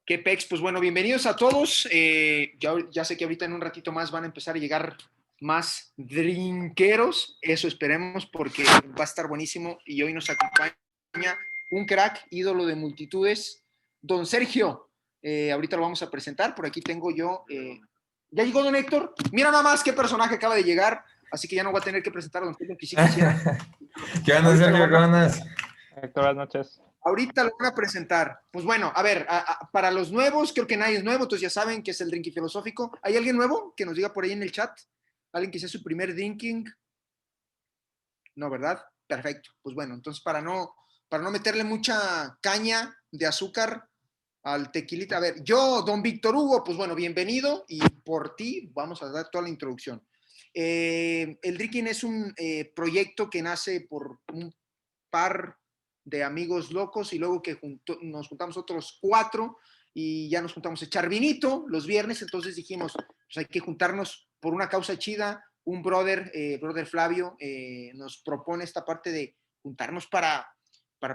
¿Qué pex? Pues bueno, bienvenidos a todos. Ya sé que ahorita en un ratito más van a empezar a llegar más drinkeros. Eso esperemos porque va a estar buenísimo. Y hoy nos acompaña un crack, ídolo de multitudes, don Sergio. Ahorita lo vamos a presentar. Por aquí tengo yo. Ya llegó don Héctor. Mira nada más qué personaje acaba de llegar. Así que ya no voy a tener que presentar a don Sergio, que sí quisiera. ¿Qué onda, Ahorita lo Sergio? van ¿Cómo a andas? Héctor, buenas noches. Ahorita lo van a presentar. Pues bueno, a ver, para los nuevos, creo que nadie es nuevo, entonces ya saben que es el Drinking Filosófico. ¿Hay alguien nuevo que nos diga por ahí en el chat? ¿Alguien que sea su primer drinking? No, ¿verdad? Perfecto. Pues bueno, entonces para no meterle mucha caña de azúcar al tequilita. A ver, yo, don Víctor Hugo, pues bueno, bienvenido y por ti vamos a dar toda la introducción. El Drinking es un proyecto que nace por un par de amigos locos y luego que nos juntamos otros 4 y ya nos juntamos a echar vinito los viernes, entonces dijimos, pues hay que juntarnos por una causa chida. Un brother Flavio, nos propone esta parte de juntarnos para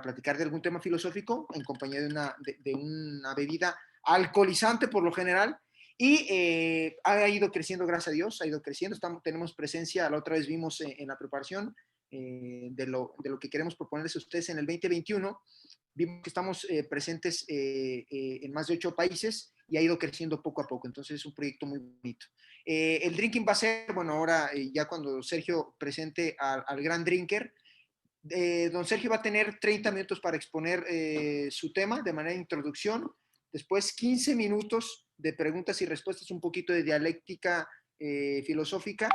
platicar de algún tema filosófico en compañía de una bebida alcoholizante por lo general. Y ha ido creciendo, gracias a Dios, ha ido creciendo. Tenemos presencia, la otra vez vimos en la preparación de lo que queremos proponerles a ustedes en el 2021. Vimos que estamos presentes en más de 8 países y ha ido creciendo poco a poco. Entonces es un proyecto muy bonito. El drinking va a ser, bueno, ahora ya cuando Sergio presente al gran drinker, don Sergio va a tener 30 minutos para exponer su tema de manera de introducción, después 15 minutos de preguntas y respuestas, un poquito de dialéctica filosófica,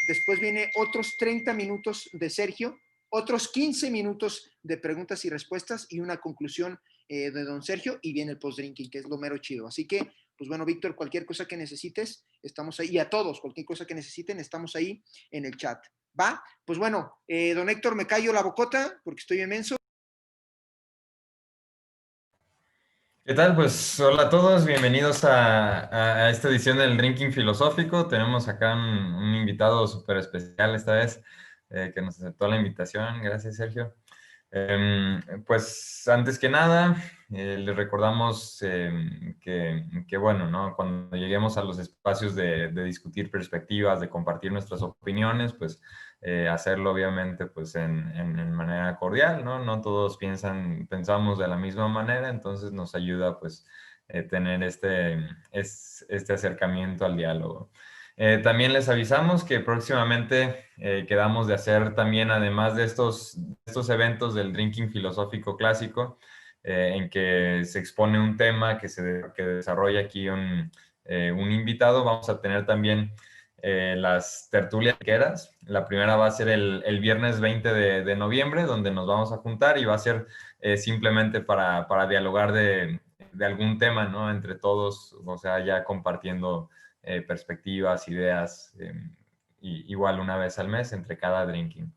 después viene otros 30 minutos de Sergio, otros 15 minutos de preguntas y respuestas y una conclusión de don Sergio y viene el post-drinking, que es lo mero chido. Así que, pues bueno, Víctor, cualquier cosa que necesites, estamos ahí. Y a todos, cualquier cosa que necesiten, estamos ahí en el chat. ¿Va? Pues bueno, don Héctor, me callo la bocota porque estoy inmenso. ¿Qué tal? Pues hola a todos, bienvenidos a esta edición del Drinking Filosófico. Tenemos acá un invitado súper especial esta vez que nos aceptó la invitación. Gracias, Sergio. Pues antes que nada, les recordamos que, bueno, ¿no? Cuando lleguemos a los espacios de discutir perspectivas, de compartir nuestras opiniones, pues hacerlo obviamente pues en manera cordial, ¿no? No todos pensamos de la misma manera, entonces nos ayuda pues tener este acercamiento al diálogo. También les avisamos que próximamente quedamos de hacer también, además de estos eventos del Drinking Filosófico Clásico, en que se expone un tema que desarrolla aquí un invitado, vamos a tener también las tertulias queras. La primera va a ser el viernes 20 de noviembre, donde nos vamos a juntar y va a ser simplemente para dialogar de algún tema, ¿no? Entre todos, o sea, ya compartiendo perspectivas, ideas, igual una vez al mes entre cada drinking.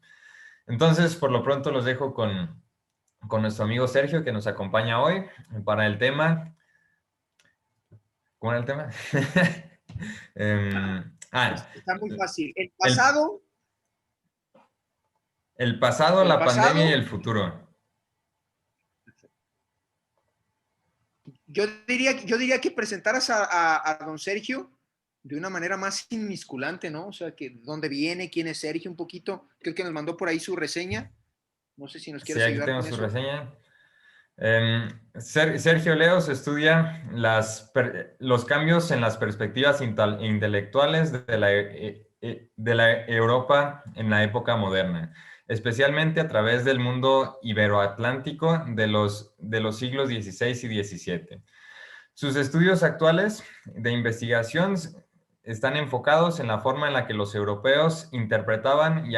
Entonces, por lo pronto los dejo con nuestro amigo Sergio, que nos acompaña hoy para el tema. ¿Cómo era el tema? Está muy fácil. El, el pasado, El la pandemia y pasado, el futuro. yo diría que presentaras a don Sergio de una manera más inmisculante, ¿no? O sea, que dónde viene, quién es Sergio, un poquito. Creo que nos mandó por ahí su reseña. No sé si nos Sí, quieres aquí ayudar tengo con su eso. reseña. Sergio Leos estudia los cambios en las perspectivas intelectuales de la Europa en la época moderna, especialmente a través del mundo iberoatlántico de los siglos XVI y XVII. Sus estudios actuales de investigación están enfocados en la forma en la que los europeos interpretaron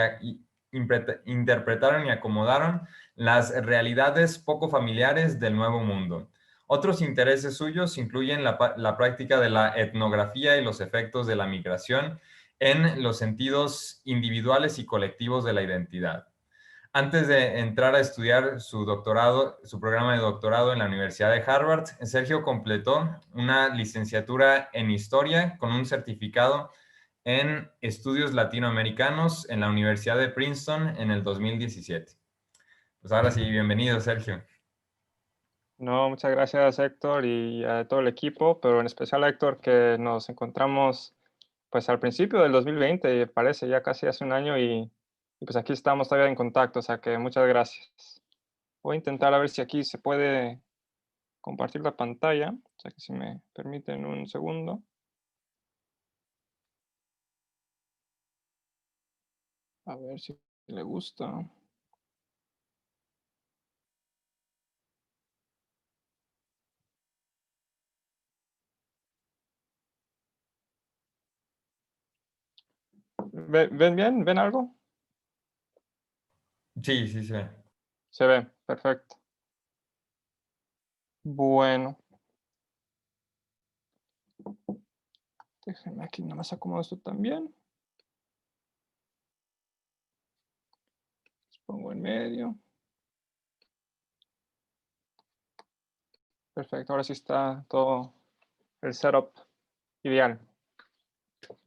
y acomodaron las realidades poco familiares del Nuevo Mundo. Otros intereses suyos incluyen la práctica de la etnografía y los efectos de la migración en los sentidos individuales y colectivos de la identidad. Antes de entrar a estudiar su programa de doctorado en la Universidad de Harvard, Sergio completó una licenciatura en Historia con un certificado en Estudios Latinoamericanos en la Universidad de Princeton en el 2017. Pues ahora sí, bienvenido, Sergio. No, muchas gracias, Héctor, y a todo el equipo, pero en especial a Héctor, que nos encontramos pues al principio del 2020, parece ya casi hace un año, y pues aquí estamos todavía en contacto, o sea que muchas gracias. Voy a intentar a ver si aquí se puede compartir la pantalla, o sea que si me permiten un segundo. A ver si le gusta. ¿Ven bien? ¿Ven algo? Sí, sí, sí. Se ve, perfecto. Bueno, déjenme aquí nada más acomodo esto también. Los pongo en medio. Perfecto, ahora sí está todo el setup ideal.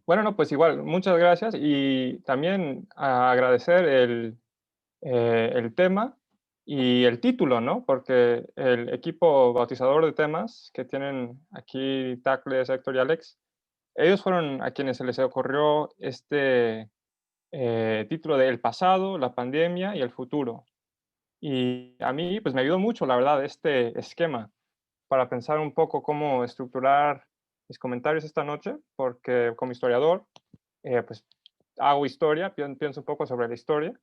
Bueno, no, pues igual, muchas gracias y también agradecer el tema y el título, ¿no? Porque el equipo bautizador de temas que tienen aquí Tacles, Héctor y Alex, ellos fueron a quienes se les ocurrió este título de El pasado, la pandemia y el futuro. Y a mí, pues me ayudó mucho, la verdad, este esquema para pensar un poco cómo estructurar mis comentarios esta noche, porque como historiador, pues hago historia, pienso un poco sobre la historia,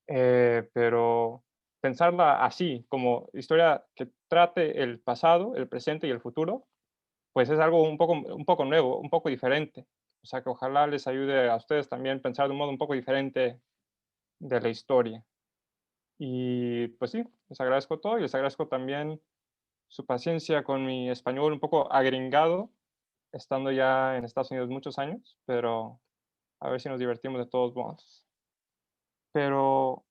pero pensarla así, como historia que trate el pasado, el presente y el futuro, pues es algo un poco nuevo, un poco diferente. O sea que ojalá les ayude a ustedes también pensar de un modo un poco diferente de la historia. Y pues sí, les agradezco todo y les agradezco también su paciencia con mi español un poco agringado, estando ya en Estados Unidos muchos años, pero a ver si nos divertimos de todos modos. Pero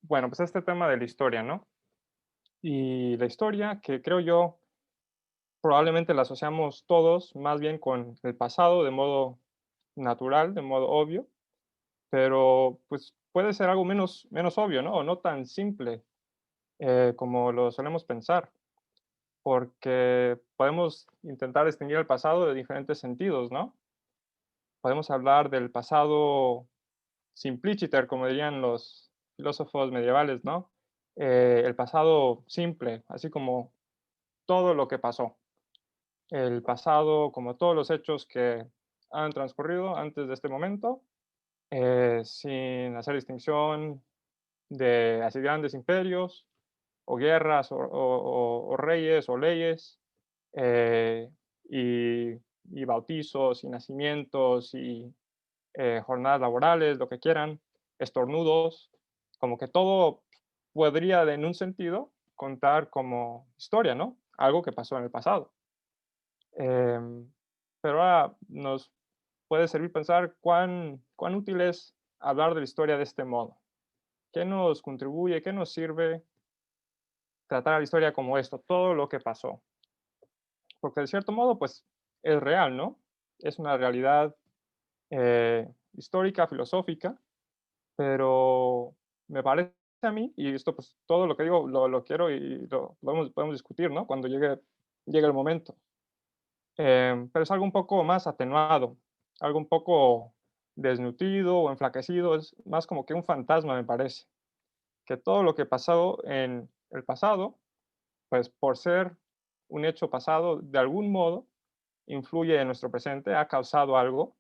bueno, pues este tema de la historia, ¿no? Y la historia, que creo yo probablemente la asociamos todos más bien con el pasado de modo natural, de modo obvio, pero pues puede ser algo menos obvio, ¿no? O no tan simple como lo solemos pensar, porque podemos intentar distinguir el pasado de diferentes sentidos, ¿no? Podemos hablar del pasado simpliciter, como dirían los filósofos medievales, ¿no? El pasado simple, así como todo lo que pasó. El pasado como todos los hechos que han transcurrido antes de este momento, sin hacer distinción de así grandes imperios, o guerras, o reyes, o leyes, eh, y, y bautizos, y nacimientos, y jornadas laborales, lo que quieran, estornudos, como que todo podría, en un sentido, contar como historia, ¿no? Algo que pasó en el pasado. Em, pero ahora nos puede servir pensar cuán útil es hablar de la historia de este modo. ¿Qué nos contribuye, qué nos sirve tratar a la historia como esto, todo lo que pasó? Porque de cierto modo, pues es real, ¿no? Es una realidad histórica, filosófica, pero me parece a mí, y esto pues todo lo que digo lo quiero y lo podemos discutir, ¿no? Cuando llegue el momento. Pero es algo un poco más atenuado, algo un poco desnutrido o enflaquecido, es más como que un fantasma, me parece. Que todo lo que pasado en el pasado, pues por ser un hecho pasado, de algún modo influye en nuestro presente, ha causado algo,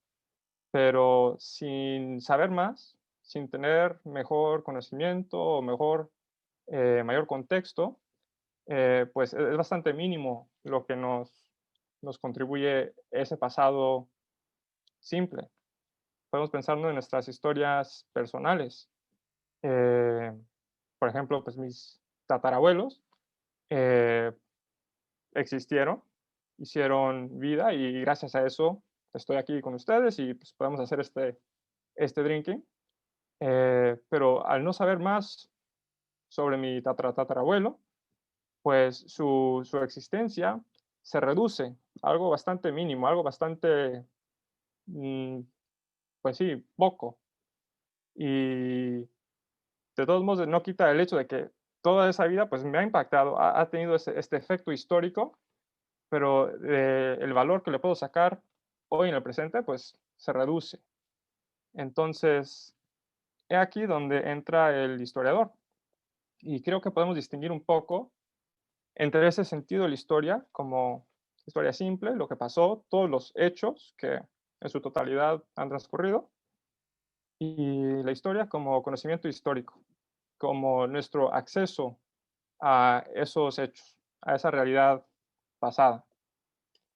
pero sin saber más, sin tener mejor conocimiento o mayor contexto, pues es bastante mínimo lo que nos contribuye ese pasado simple. Podemos pensar, ¿no?, en nuestras historias personales. Eh, por ejemplo, pues mis tatarabuelos eh, existieron, hicieron vida y gracias a eso estoy aquí con ustedes y pues podemos hacer este drinking. Pero al no saber más sobre mi tatarabuelo, pues su existencia se reduce a algo bastante mínimo, algo bastante, mm, pues sí, poco. Y de todos modos, no quita el hecho de que toda esa vida pues me ha impactado, ha tenido este efecto histórico, pero el valor que le puedo sacar hoy en el presente pues se reduce. Entonces, he aquí donde entra el historiador. Y creo que podemos distinguir un poco entre ese sentido de la historia como historia simple, lo que pasó, todos los hechos que en su totalidad han transcurrido, y la historia como conocimiento histórico, como nuestro acceso a esos hechos, a esa realidad pasada.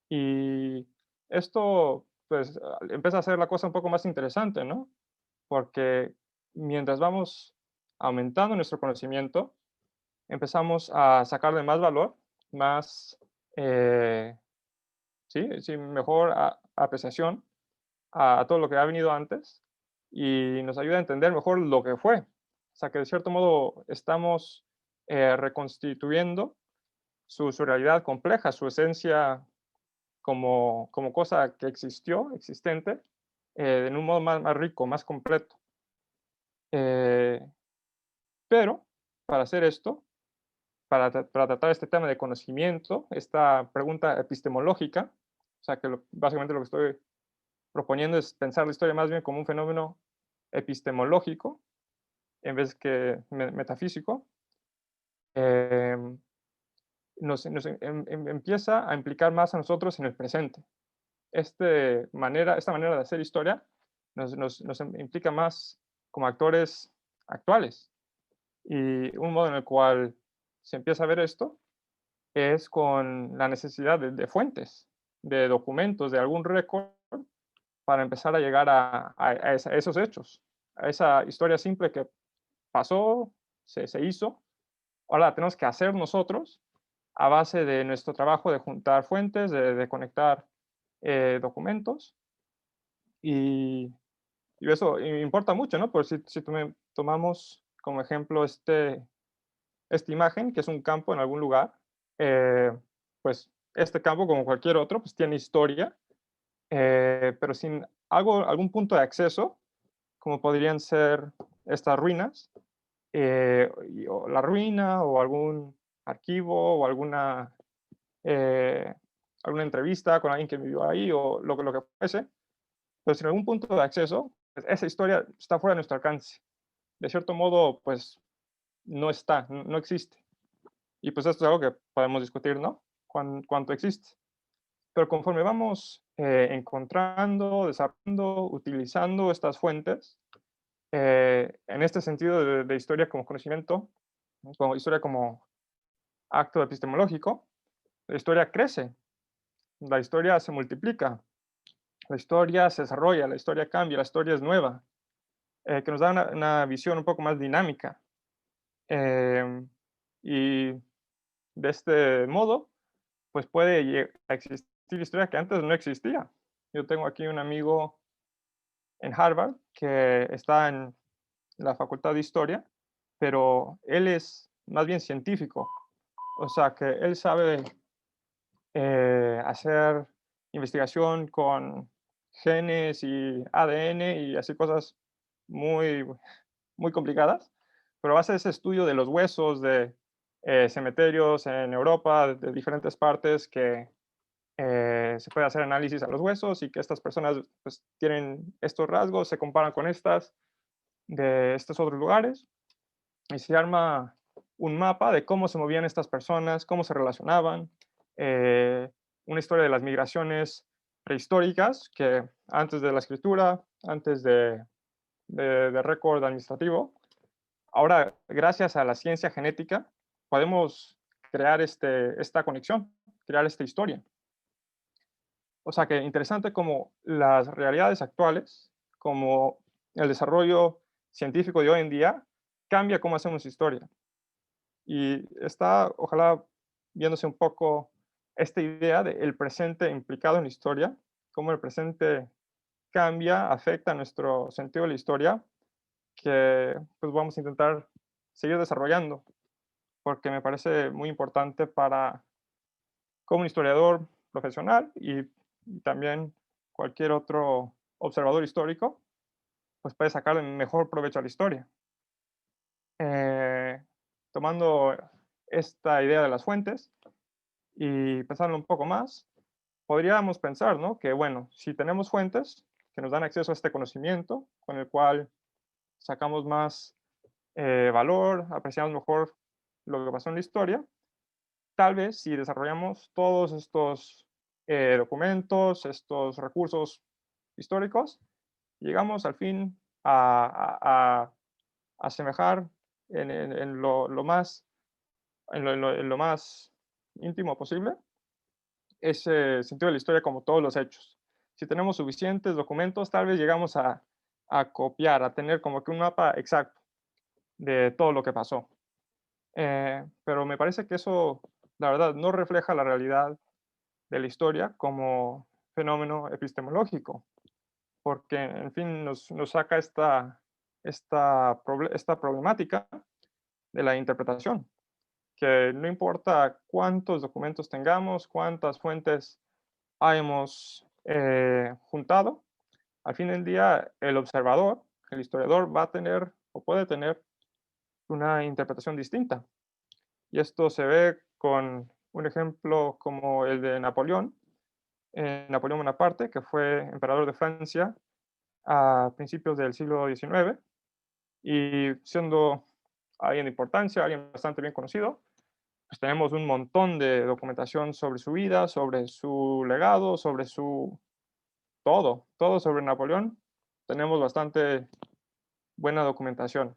Y esto, pues, empieza a hacer la cosa un poco más interesante, ¿no? Porque mientras vamos aumentando nuestro conocimiento, empezamos a sacarle más valor, más, sí, mejor apreciación a todo lo que ha venido antes y nos ayuda a entender mejor lo que fue. O sea, que de cierto modo estamos reconstituyendo su realidad compleja, su esencia como cosa que existió, existente, en un modo más rico, más completo. Eh, pero para hacer esto, para tratar este tema de conocimiento, esta pregunta epistemológica, o sea, que básicamente lo que estoy proponiendo es pensar la historia más bien como un fenómeno epistemológico en vez que metafísico, em, nos empieza a implicar más a nosotros en el presente. Esta manera de hacer historia nos implica más como actores actuales. Y un modo en el cual se empieza a ver esto es con la necesidad de fuentes, de documentos, de algún récord para empezar a llegar a esos hechos, a esa historia simple que pasó, se hizo. Ahora la tenemos que hacer nosotros a base de nuestro trabajo de juntar fuentes, de conectar documentos. Y, y eso importa mucho, ¿no? Por si tomamos como ejemplo esta imagen, que es un campo en algún lugar, pues este campo, como cualquier otro, pues tiene historia, pero sin algún punto de acceso, como podrían ser estas ruinas, o la ruina, o algún archivo, o eh, alguna entrevista con alguien que vivió ahí, o lo que fuese, pero sin algún punto de acceso, pues esa historia está fuera de nuestro alcance. De cierto modo, pues no está, no existe. Y pues esto es algo que podemos discutir, ¿no? Cuánto existe. Pero conforme vamos encontrando, desarrollando, utilizando estas fuentes, en este sentido de historia como conocimiento, como historia como acto epistemológico, la historia crece, la historia se multiplica, la historia se desarrolla, la historia cambia, la historia es nueva, que nos da una visión un poco más dinámica. Em, y de este modo, pues puede existir historia que antes no existía. Yo tengo aquí un amigo en Harvard que está en la Facultad de Historia, pero él es más bien científico, o sea que él sabe hacer investigación con genes y ADN y así cosas muy, muy complicadas, pero hace ese estudio de los huesos de cementerios en Europa, de diferentes partes que se puede hacer análisis a los huesos y que estas personas pues, tienen estos rasgos, se comparan con estas de estos otros lugares y se arma un mapa de cómo se movían estas personas, cómo se relacionaban, eh, una historia de las migraciones prehistóricas que antes de la escritura, antes de récord administrativo. Ahora, gracias a la ciencia genética, podemos crear esta conexión, crear esta historia. O sea que interesante como las realidades actuales, como el desarrollo científico de hoy en día, cambia cómo hacemos historia. Y está, ojalá, viéndose un poco esta idea del presente implicado en la historia, cómo el presente cambia, afecta nuestro sentido de la historia, que pues vamos a intentar seguir desarrollando, porque me parece muy importante para, como un historiador profesional y también cualquier otro observador histórico, pues puede sacarle mejor provecho a la historia. tomando esta idea de las fuentes y pensando un poco más, podríamos pensar, ¿no? Que, bueno, si tenemos fuentes que nos dan acceso a este conocimiento, con el cual sacamos más valor, apreciamos mejor lo que pasó en la historia, tal vez si desarrollamos todos estos documentos, estos recursos históricos, llegamos al fin a asemejar en lo más, en lo más íntimo posible ese sentido de la historia como todos los hechos. Si tenemos suficientes documentos, tal vez llegamos a copiar, a tener como que un mapa exacto de todo lo que pasó. Pero me parece que eso, la verdad, no refleja la realidad de la historia como fenómeno epistemológico, porque, en fin, nos saca esta problemática de la interpretación, que no importa cuántos documentos tengamos, cuántas fuentes hayamos juntado, al fin del día el observador, el historiador, va a tener o puede tener una interpretación distinta. Y esto se ve con un ejemplo como el de Napoleón, Napoleón Bonaparte, que fue emperador de Francia a principios del siglo XIX, y siendo alguien de importancia, alguien bastante bien conocido, pues tenemos un montón de documentación sobre su vida, sobre su legado, sobre su todo sobre Napoleón. Tenemos bastante buena documentación.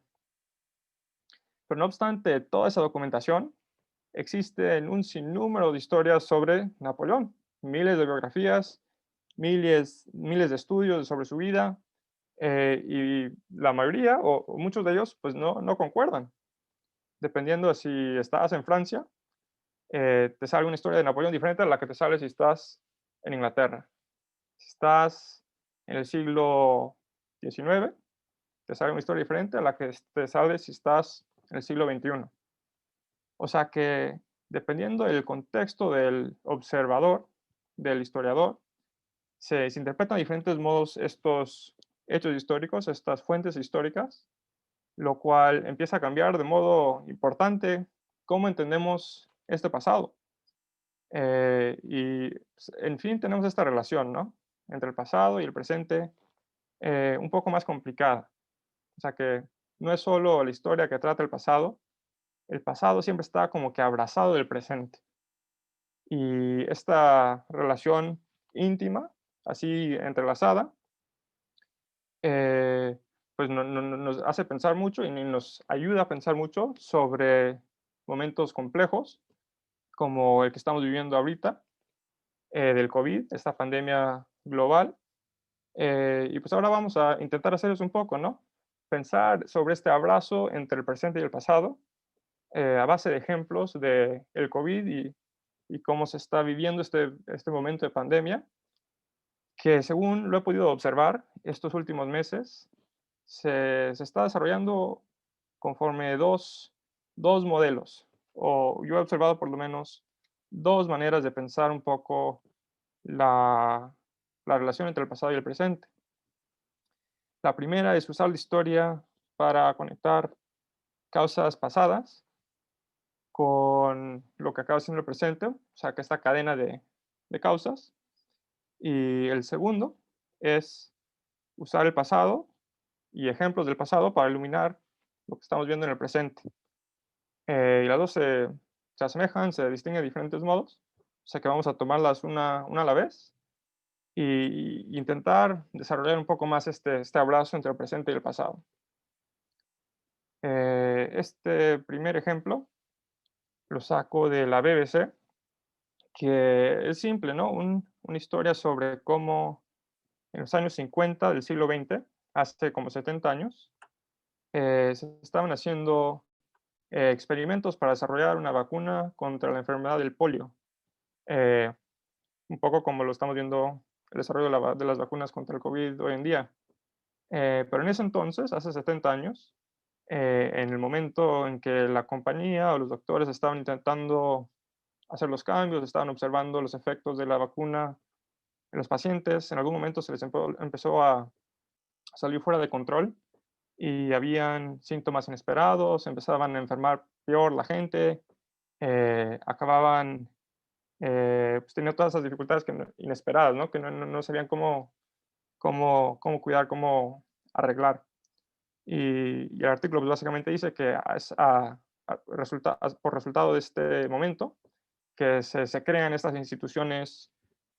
Pero no obstante toda esa documentación, existen un sinnúmero de historias sobre Napoleón, miles de biografías, miles de estudios sobre su vida, y la mayoría o muchos de ellos pues no concuerdan. Dependiendo de si estás en Francia, te sale una historia de Napoleón diferente a la que te sale si estás en Inglaterra. Si estás en el siglo XIX, te sale una historia diferente a la que te sale si estás en el siglo XXI. O sea que dependiendo del contexto del observador, del historiador, se interpretan de diferentes modos estos hechos históricos, estas fuentes históricas, lo cual empieza a cambiar de modo importante cómo entendemos este pasado. Y, pues, en fin, tenemos esta relación, ¿no? Entre el pasado y el presente, un poco más complicada. O sea que no es solo la historia que trata el pasado siempre está como que abrazado del presente. Y esta relación íntima, así entrelazada, eh, pues nos hace pensar mucho y nos ayuda a pensar mucho sobre momentos complejos como el que estamos viviendo ahorita, del COVID, esta pandemia global. Y pues ahora vamos a intentar hacer eso un poco, ¿no? Pensar sobre este abrazo entre el presente y el pasado, a base de ejemplos del COVID y cómo se está viviendo este momento de pandemia, que según lo he podido observar estos últimos meses, se está desarrollando conforme dos modelos, o yo he observado por lo menos dos maneras de pensar un poco la relación entre el pasado y el presente. La primera es usar la historia para conectar causas pasadas con lo que acaba siendo el presente, o sea, que esta cadena de causas. Y el segundo es usar el pasado y ejemplos del pasado para iluminar lo que estamos viendo en el presente. Y las dos se asemejan, se distinguen de diferentes modos, o sea que vamos a tomarlas una a la vez y intentar desarrollar un poco más este abrazo entre el presente y el pasado. Este primer ejemplo lo saco de la BBC, que es simple, ¿no? Una historia sobre cómo en los años 50 del siglo XX, hace como 70 años, se estaban haciendo experimentos para desarrollar una vacuna contra la enfermedad del polio. eh, un poco como lo estamos viendo el desarrollo de las vacunas contra el COVID hoy en día. Pero en ese entonces, hace 70 años, en el momento en que la compañía o los doctores estaban intentando hacer los cambios, estaban observando los efectos de la vacuna en los pacientes, en algún momento se les empezó a salir fuera de control y habían síntomas inesperados, empezaban a enfermar peor la gente, acababan, pues teniendo todas esas dificultades inesperadas, ¿no? Que no sabían cómo cuidar, cómo arreglar. Y el artículo pues, básicamente dice que por resultado de este momento, que se crean estas instituciones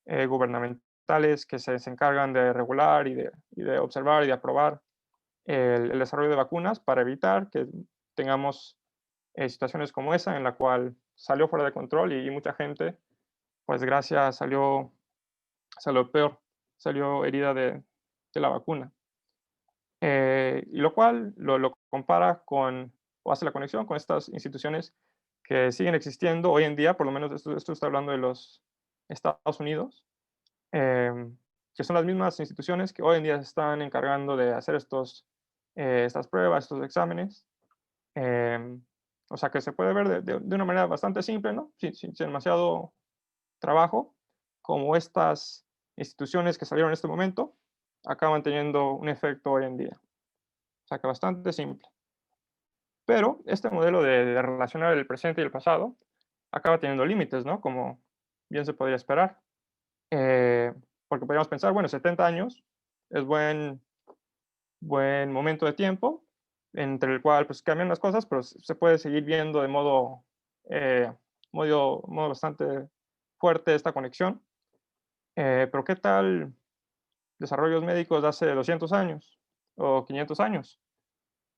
gubernamentales que se encargan de regular y de observar y de aprobar el desarrollo de vacunas para evitar que tengamos situaciones como esa en la cual salió fuera de control y mucha gente, pues desgracia, salió peor, salió herida de la vacuna. Y lo cual lo compara con, o hace la conexión con estas instituciones que siguen existiendo hoy en día, por lo menos esto está hablando de los Estados Unidos, que son las mismas instituciones que hoy en día se están encargando de hacer estas pruebas, estos exámenes. em, o sea que se puede ver de una manera bastante simple, ¿no? Sin demasiado trabajo, como estas instituciones que salieron en este momento acaban teniendo un efecto hoy en día. O sea que bastante simple. Pero este modelo de relacionar el presente y el pasado acaba teniendo límites, ¿no? Como bien se podría esperar. Eh, Porque podríamos pensar, bueno, 70 años es buen momento de tiempo entre el cual pues cambian las cosas, pero se puede seguir viendo de eh, modo bastante fuerte esta conexión. Pero ¿qué tal desarrollos médicos de hace 200 años o 500 años?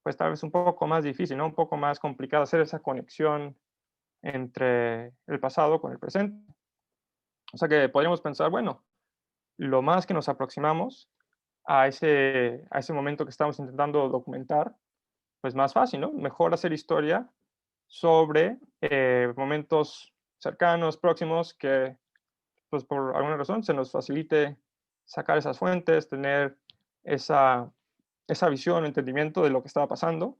Pues tal vez un poco más difícil, ¿no? Un poco más complicado hacer esa conexión entre el pasado con el presente. O sea que podríamos pensar, bueno, lo más que nos aproximamos a ese momento que estamos intentando documentar, pues más fácil, ¿no? Mejor hacer historia sobre momentos cercanos, próximos, que pues por alguna razón se nos facilite sacar esas fuentes, tener esa, esa visión, entendimiento de lo que estaba pasando,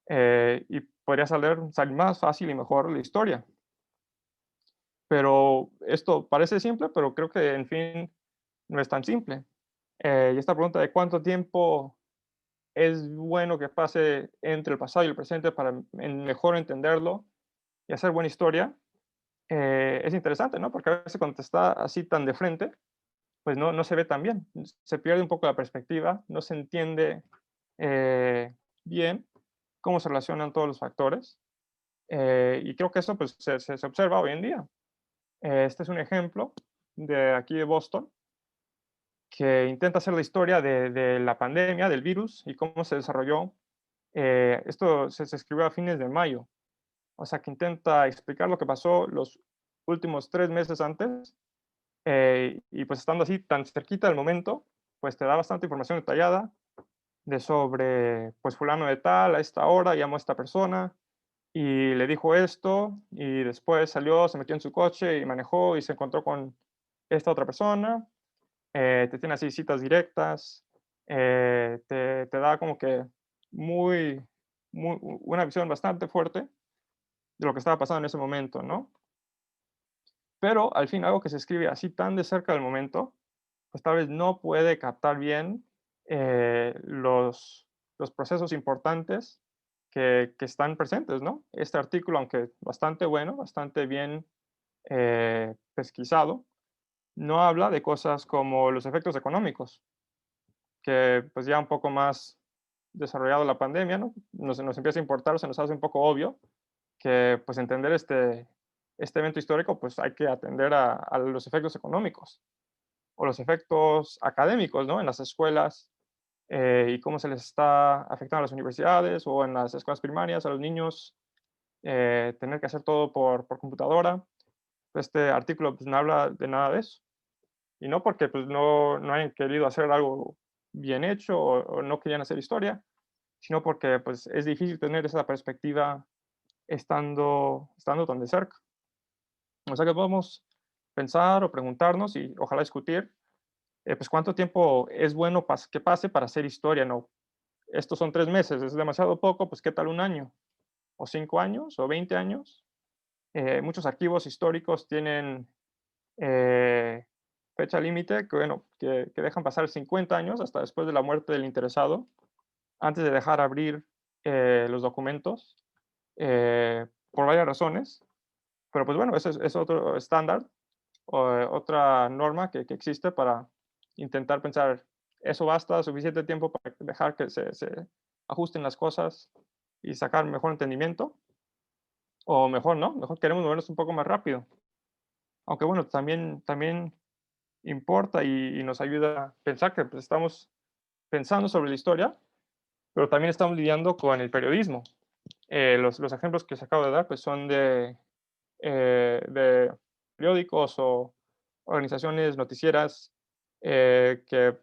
y podría salir más fácil y mejor la historia. Pero esto parece simple, pero creo que en fin no es tan simple. Y esta pregunta de cuánto tiempo es bueno que pase entre el pasado y el presente para mejor entenderlo y hacer buena historia, es interesante, ¿no? Porque a veces cuando te está así tan de frente, pues no se ve tan bien. Se pierde un poco la perspectiva, no se entiende bien cómo se relacionan todos los factores. Y creo que eso pues, se observa hoy en día. Este es un ejemplo de aquí de Boston, que intenta hacer la historia de la pandemia, del virus y cómo se desarrolló. Esto se escribió a fines de mayo, o sea que intenta explicar lo que pasó los últimos 3 meses antes, y pues estando así tan cerquita del momento, pues te da bastante información detallada de sobre, pues fulano de tal, a esta hora llamó a esta persona y le dijo esto, y después salió, se metió en su coche y manejó y se encontró con esta otra persona. Te tiene así citas directas, te da como que muy, una visión bastante fuerte de lo que estaba pasando en ese momento, ¿no? Pero al fin algo que se escribe así tan de cerca del momento, pues tal vez no puede captar bien los procesos importantes que están presentes, ¿no? Este artículo, aunque bastante bueno, bastante bien pesquisado, no habla de cosas como los efectos económicos, que pues ya un poco más desarrollado la pandemia, ¿no? Nos empieza a importar, se nos hace un poco obvio que pues entender este evento histórico, pues hay que atender a los efectos económicos o los efectos académicos, ¿no? En las escuelas, y cómo se les está afectando a las universidades o en las escuelas primarias, a los niños, tener que hacer todo por computadora. Este artículo pues, no habla de nada de eso. Y no porque pues, no hayan querido hacer algo bien hecho o no querían hacer historia, sino porque pues, es difícil tener esa perspectiva estando tan de cerca. O sea que podemos pensar o preguntarnos y ojalá discutir, pues cuánto tiempo es bueno que pase para hacer historia, ¿no? Estos son 3 meses, es demasiado poco, pues qué tal un año, o 5 años, o 20 años. Muchos archivos históricos tienen eh, fecha límite que, bueno, que dejan pasar 50 años hasta después de la muerte del interesado antes de dejar abrir los documentos por varias razones. Pero pues bueno, ese es otro estándar o otra norma que existe para intentar pensar, ¿eso basta suficiente tiempo para dejar que se ajusten las cosas y sacar mejor entendimiento? O mejor, ¿no? Mejor queremos movernos un poco más rápido. Aunque bueno, también importa y nos ayuda a pensar que pues, estamos pensando sobre la historia, pero también estamos lidiando con el periodismo. Los ejemplos que os acabo de dar pues, son de periódicos o organizaciones noticieras que,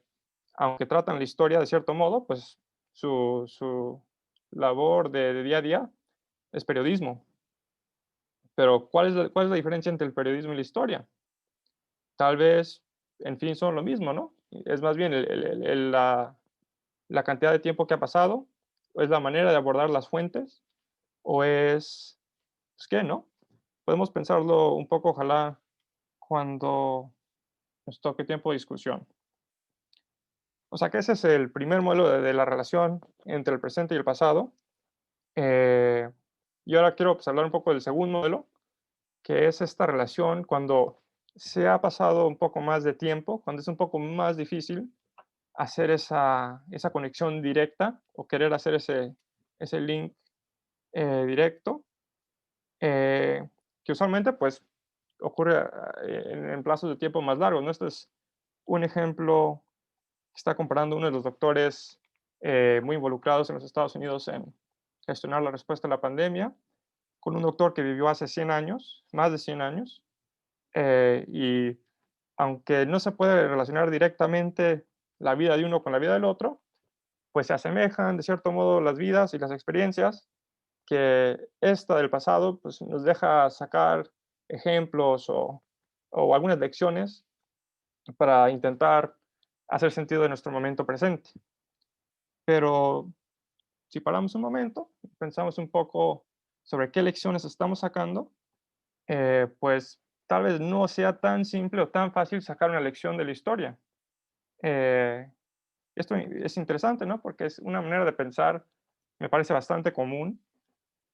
aunque tratan la historia de cierto modo, pues su labor de día a día es periodismo. Pero cuál es la diferencia entre el periodismo y la historia? Tal vez, en fin, son lo mismo, ¿no? Es más bien la cantidad de tiempo que ha pasado, o es la manera de abordar las fuentes, o es, pues, ¿qué, no? Podemos pensarlo un poco, ojalá, cuando nos toque tiempo de discusión. O sea que ese es el primer modelo de la relación entre el presente y el pasado. Eh, y ahora quiero pues, hablar un poco del segundo modelo, que es esta relación cuando se ha pasado un poco más de tiempo, cuando es un poco más difícil hacer esa conexión directa o querer hacer ese link directo, eh, que usualmente pues ocurre en plazos de tiempo más largos, ¿no? Este es un ejemplo que está comparando uno de los doctores muy involucrados en los Estados Unidos en gestionar la respuesta a la pandemia, con un doctor que vivió hace 100 años, más de 100 años, y aunque no se puede relacionar directamente la vida de uno con la vida del otro, pues se asemejan de cierto modo las vidas y las experiencias que esta del pasado pues, nos deja sacar ejemplos o algunas lecciones para intentar hacer sentido de nuestro momento presente. Pero si paramos un momento, pensamos un poco sobre qué lecciones estamos sacando, pues tal vez no sea tan simple o tan fácil sacar una lección de la historia. Eh, Esto es interesante, ¿no? Porque es una manera de pensar, me parece bastante común.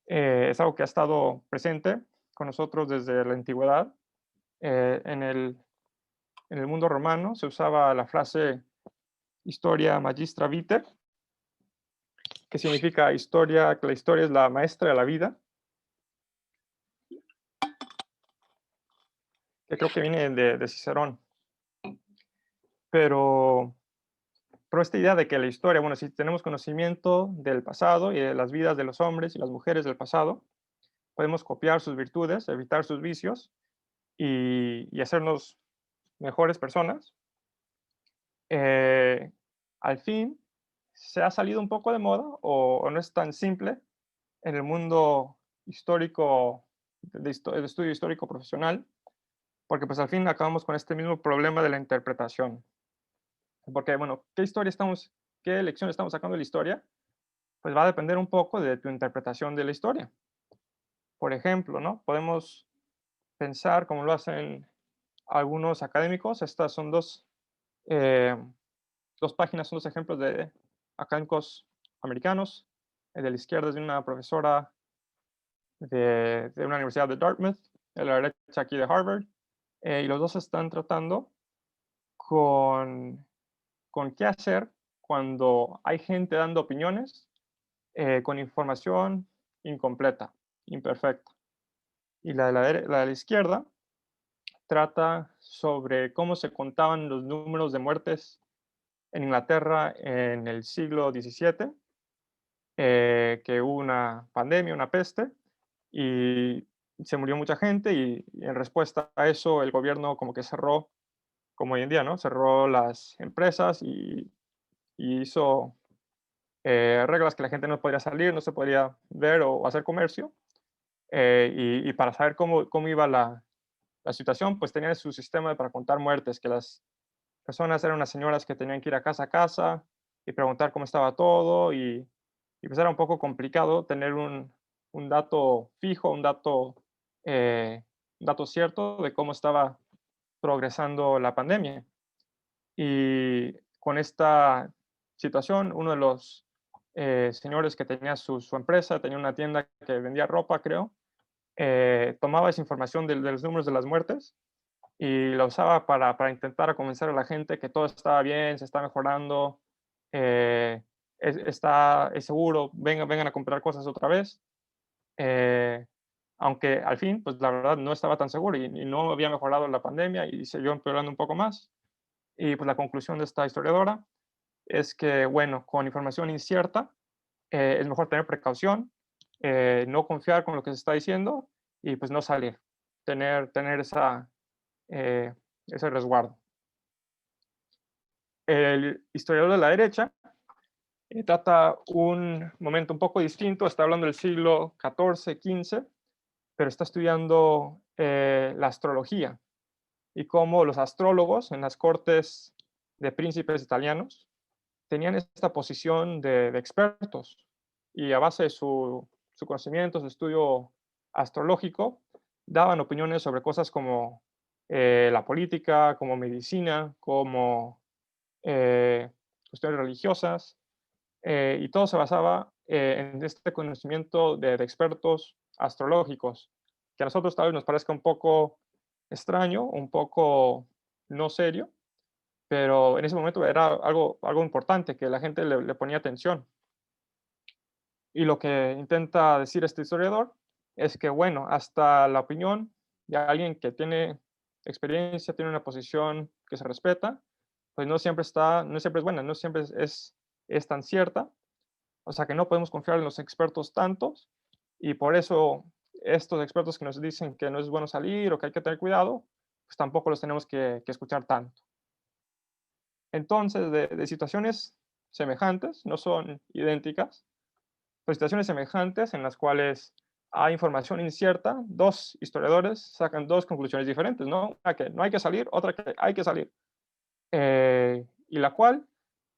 Es algo que ha estado presente con nosotros desde la antigüedad. En el mundo romano se usaba la frase historia magistra vitae, que significa historia, que la historia es la maestra de la vida, que creo que viene de Cicerón. Pero, pero esta idea de que la historia, bueno, si tenemos conocimiento del pasado y de las vidas de los hombres y las mujeres del pasado, podemos copiar sus virtudes, evitar sus vicios y hacernos mejores personas. Eh, Al fin, se ha salido un poco de moda o no es tan simple en el mundo histórico, de estudio histórico profesional, porque pues al fin acabamos con este mismo problema de la interpretación. Porque, bueno, qué lección estamos sacando de la historia? Pues va a depender un poco de tu interpretación de la historia. Por ejemplo, ¿no? Podemos pensar, como lo hacen algunos académicos, estas son eh, dos páginas, son dos ejemplos de académicos americanos. El de la izquierda es de una profesora de una universidad de Dartmouth, de la derecha aquí de Harvard, y los dos están tratando con, con qué hacer cuando hay gente dando opiniones con información incompleta, imperfecta. Y la de la izquierda trata sobre cómo se contaban los números de muertes en Inglaterra en el siglo XVII, que hubo una pandemia, una peste, y se murió mucha gente y en respuesta a eso el gobierno como que cerró, como hoy en día, ¿no? Cerró las empresas y hizo reglas que la gente no podría salir, no se podría ver o hacer comercio. Y para saber cómo iba la situación, pues tenían su sistema para contar muertes, que las personas eran unas señoras que tenían que ir a casa y preguntar cómo estaba todo y pues era un poco complicado tener un dato fijo, un dato cierto de cómo estaba progresando la pandemia. Y con esta situación, uno de los señores que tenían su empresa, tenía una tienda que vendía ropa, creo, tomaba esa información de los números de las muertes y la usaba para intentar convencer a la gente que todo estaba bien, se está mejorando, eh, es seguro, vengan a comprar cosas otra vez. Eh, Aunque al fin, pues la verdad no estaba tan seguro y no había mejorado la pandemia y siguió empeorando un poco más. Y pues la conclusión de esta historiadora es que, bueno, con información incierta es mejor tener precaución, no confiar con lo que se está diciendo y pues no salir, tener eh, ese resguardo. El historiador de la derecha trata un momento un poco distinto, está hablando del siglo XIV, XV, pero está estudiando la astrología y cómo los astrólogos en las cortes de príncipes italianos tenían esta posición de expertos y a base de su conocimiento, su estudio astrológico, daban opiniones sobre cosas como la política, como medicina, como cuestiones religiosas, y todo se basaba en este conocimiento de expertos astrológicos, que a nosotros tal vez nos parezca un poco extraño, un poco no serio, pero en ese momento era algo importante que la gente le ponía atención. Y lo que intenta decir este historiador es que, bueno, hasta la opinión de alguien que tiene experiencia, tiene una posición que se respeta, pues no siempre es buena, no siempre es tan cierta. O sea que no podemos confiar en los expertos tantos y por eso estos expertos que nos dicen que no es bueno salir o que hay que tener cuidado, pues tampoco los tenemos que escuchar tanto. Entonces, de situaciones semejantes, no son idénticas, pero situaciones semejantes en las cuales hay información incierta, dos historiadores sacan dos conclusiones diferentes, ¿no? Una que no hay que salir, otra que hay que salir. Y la cual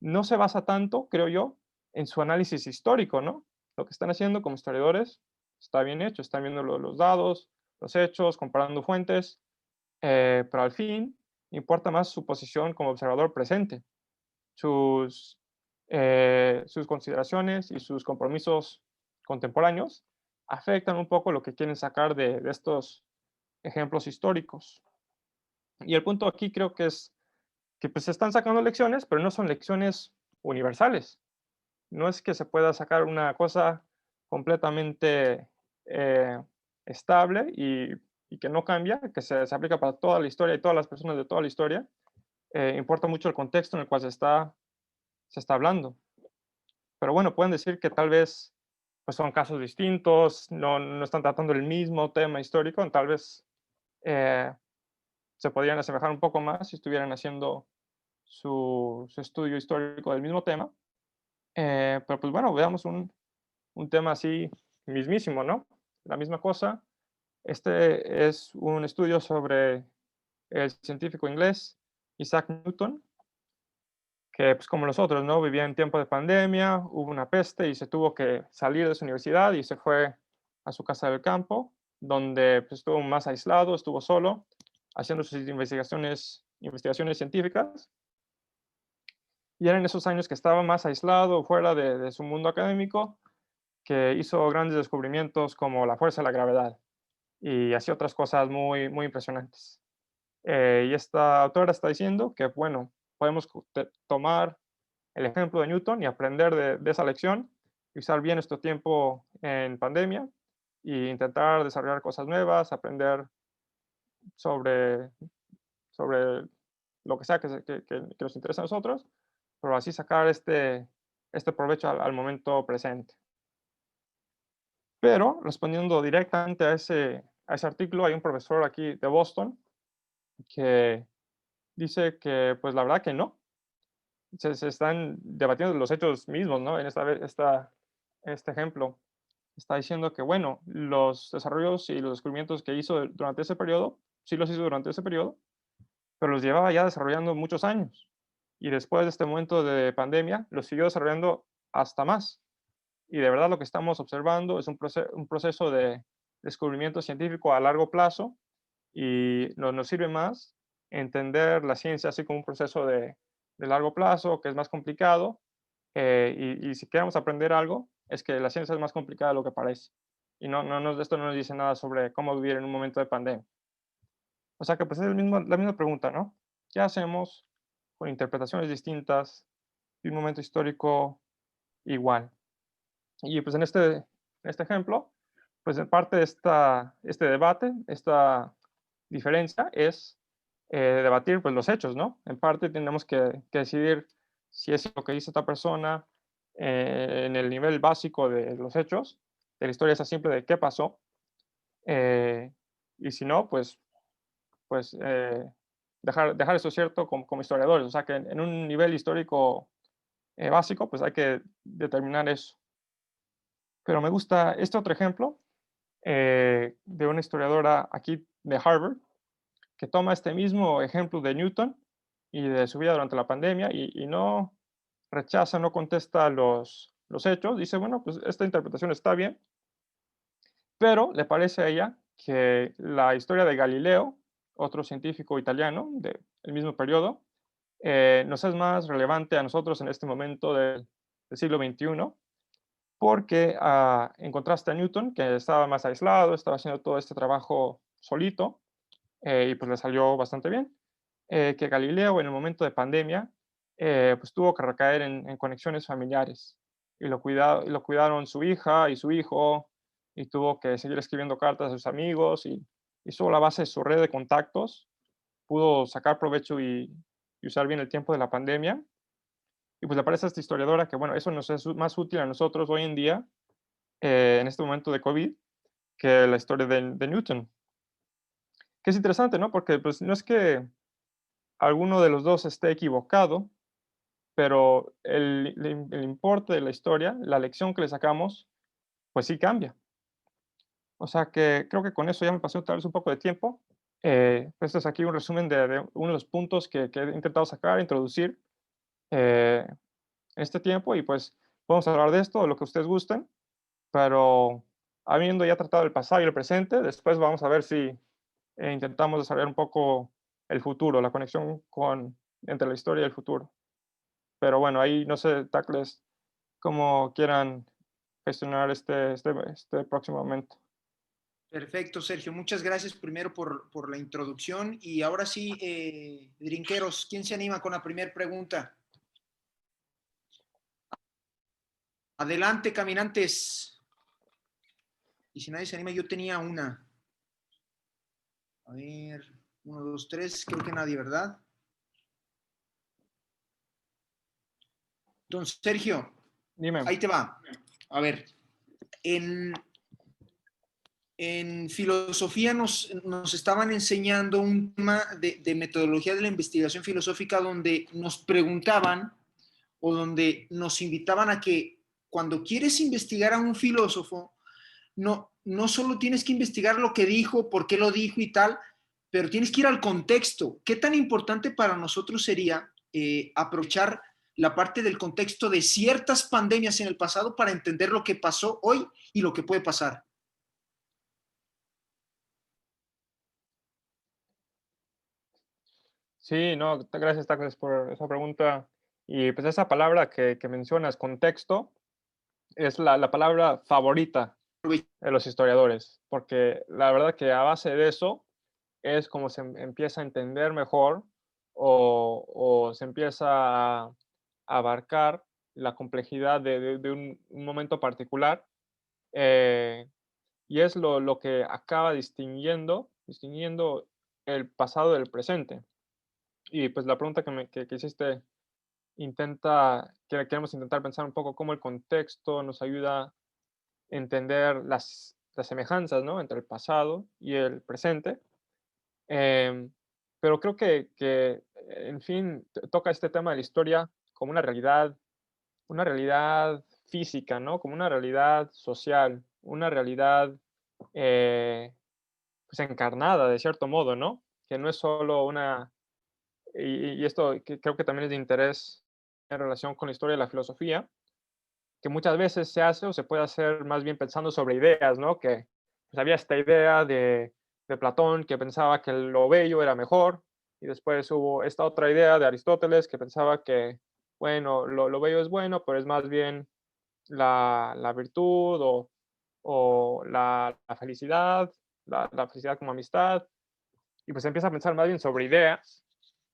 no se basa tanto, creo yo, en su análisis histórico, ¿no? Lo que están haciendo como historiadores está bien hecho, están viendo los dados, los hechos, comparando fuentes, pero al fin importa más su posición como observador presente, sus, sus consideraciones y sus compromisos contemporáneos afectan un poco lo que quieren sacar de estos ejemplos históricos. Y el punto aquí creo que es que pues se están sacando lecciones, pero no son lecciones universales. No es que se pueda sacar una cosa completamente eh, estable y que no cambia, que se aplica para toda la historia y todas las personas de toda la historia. Importa mucho el contexto en el cual se está hablando. Pero bueno, pueden decir que tal vez pues son casos distintos, no están tratando el mismo tema histórico, tal vez eh, se podrían asemejar un poco más si estuvieran haciendo su estudio histórico del mismo tema. Pero pues bueno, veamos un tema así mismísimo, ¿no? La misma cosa. Este es un estudio sobre el científico inglés Isaac Newton, que pues como los otros, ¿no? Vivía en tiempo de pandemia, hubo una peste y se tuvo que salir de su universidad y se fue a su casa del campo, donde pues, estuvo más aislado, estuvo solo, haciendo sus investigaciones científicas. Y eran esos años que estaba más aislado, fuera de su mundo académico, que hizo grandes descubrimientos como la fuerza de la gravedad y así otras cosas muy impresionantes. Y esta autora está diciendo que, bueno, podemos tomar el ejemplo de Newton y aprender de esa lección y usar bien nuestro tiempo en pandemia e intentar desarrollar cosas nuevas, aprender sobre, sobre lo que sea que nos interesa a nosotros, pero así sacar este provecho al momento presente. Pero respondiendo directamente a ese artículo, hay un profesor aquí de Boston que dice que, pues la verdad que no, se están debatiendo los hechos mismos, ¿no? En este ejemplo, está diciendo que, bueno, los desarrollos y los descubrimientos que hizo durante ese periodo, sí los hizo durante ese periodo, pero los llevaba ya desarrollando muchos años. Y después de este momento de pandemia, los siguió desarrollando hasta más. Y de verdad lo que estamos observando es un proceso de descubrimiento científico a largo plazo y nos sirve más entender la ciencia así como un proceso de largo plazo, que es más complicado, y si queremos aprender algo, es que la ciencia es más complicada de lo que parece. Y esto no nos dice nada sobre cómo vivir en un momento de pandemia. O sea que pues es la misma pregunta, ¿no? ¿Qué hacemos con interpretaciones distintas de un momento histórico igual? Y pues en este ejemplo, pues en parte de este debate, esta diferencia es debatir pues los hechos, ¿no? En parte tenemos que decidir si es lo que dice esta persona en el nivel básico de los hechos, de la historia esa simple de qué pasó, eh, y si no, pues dejar eso cierto como historiadores, o sea que en un nivel histórico básico, pues hay que determinar eso. Pero me gusta este otro ejemplo de una historiadora aquí de Harvard, que toma este mismo ejemplo de Newton y de su vida durante la pandemia y no rechaza, no contesta los hechos, dice, bueno, pues esta interpretación está bien, pero le parece a ella que la historia de Galileo, otro científico italiano del mismo periodo, nos es más relevante a nosotros en este momento del siglo XXI, porque en contraste a Newton, que estaba más aislado, estaba haciendo todo este trabajo solito, y pues le salió bastante bien, que Galileo en el momento de pandemia, pues tuvo que recaer en conexiones familiares, y lo cuidaron su hija y su hijo, y tuvo que seguir escribiendo cartas a sus amigos, y solo a base de su red de contactos pudo sacar provecho y usar bien el tiempo de la pandemia. Y pues le parece a esta historiadora que, bueno, eso nos es más útil a nosotros hoy en día, en este momento de COVID, que la historia de Newton. Que es interesante, ¿no? Porque pues no es que alguno de los dos esté equivocado, pero el importe de la historia, la lección que le sacamos, pues sí cambia. O sea que creo que con eso ya me pasó tal vez un poco de tiempo. Pues este es aquí un resumen de uno de los puntos que he intentado sacar, introducir en este tiempo y pues podemos hablar de esto, de lo que ustedes gusten, pero habiendo ya tratado el pasado y el presente, después vamos a ver si intentamos desarrollar un poco el futuro, la conexión entre la historia y el futuro. Pero bueno, ahí no sé, Tacles, cómo quieran gestionar este próximo momento. Perfecto, Sergio. Muchas gracias primero por la introducción. Y ahora sí, drinqueros, ¿quién se anima con la primera pregunta? Adelante, caminantes. Y si nadie se anima, yo tenía una. A ver, 1, 2, 3, creo que nadie, ¿verdad? Don Sergio, Dime. ahí te va. A ver, en filosofía nos estaban enseñando un tema de metodología de la investigación filosófica donde nos preguntaban o donde nos invitaban a que cuando quieres investigar a un filósofo, no solo tienes que investigar lo que dijo, por qué lo dijo y tal, pero tienes que ir al contexto. ¿Qué tan importante para nosotros sería aprovechar la parte del contexto de ciertas pandemias en el pasado para entender lo que pasó hoy y lo que puede pasar? Sí, no, gracias, Tacles, por esa pregunta. Y pues esa palabra que mencionas, contexto, es la palabra favorita de los historiadores, porque la verdad que a base de eso es como se empieza a entender mejor o se empieza a abarcar la complejidad de un momento particular, eh, y es lo que acaba distinguiendo el pasado del presente. Y pues la pregunta que hiciste queremos intentar pensar un poco cómo el contexto nos ayuda a entender las semejanzas, ¿no? Entre el pasado y el presente. Em, pero creo que, en fin, toca este tema de la historia como una realidad física, ¿no? Como una realidad social, una realidad, pues, encarnada de cierto modo, ¿no? Que no es solo y esto que creo que también es de interés en relación con la historia de la filosofía, que muchas veces se hace o se puede hacer más bien pensando sobre ideas, ¿no? Que pues, había esta idea de Platón que pensaba que lo bello era mejor, y después hubo esta otra idea de Aristóteles que pensaba que bueno, lo bello es bueno, pero es más bien la virtud o la felicidad, la felicidad como amistad, y pues empieza a pensar más bien sobre ideas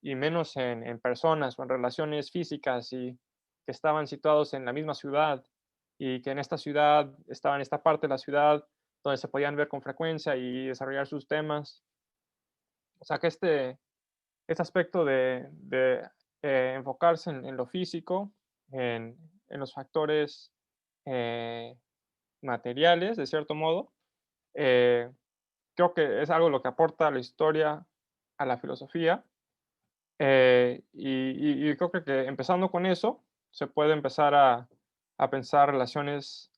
y menos en personas o en relaciones físicas y que estaban situados en la misma ciudad y que en esta ciudad estaba en esta parte de la ciudad donde se podían ver con frecuencia y desarrollar sus temas. O sea que este aspecto de enfocarse en lo físico, en los factores eh, materiales, de cierto modo, eh, creo que es algo lo que aporta la historia a la filosofía. Y creo que empezando con eso, se puede empezar a pensar relaciones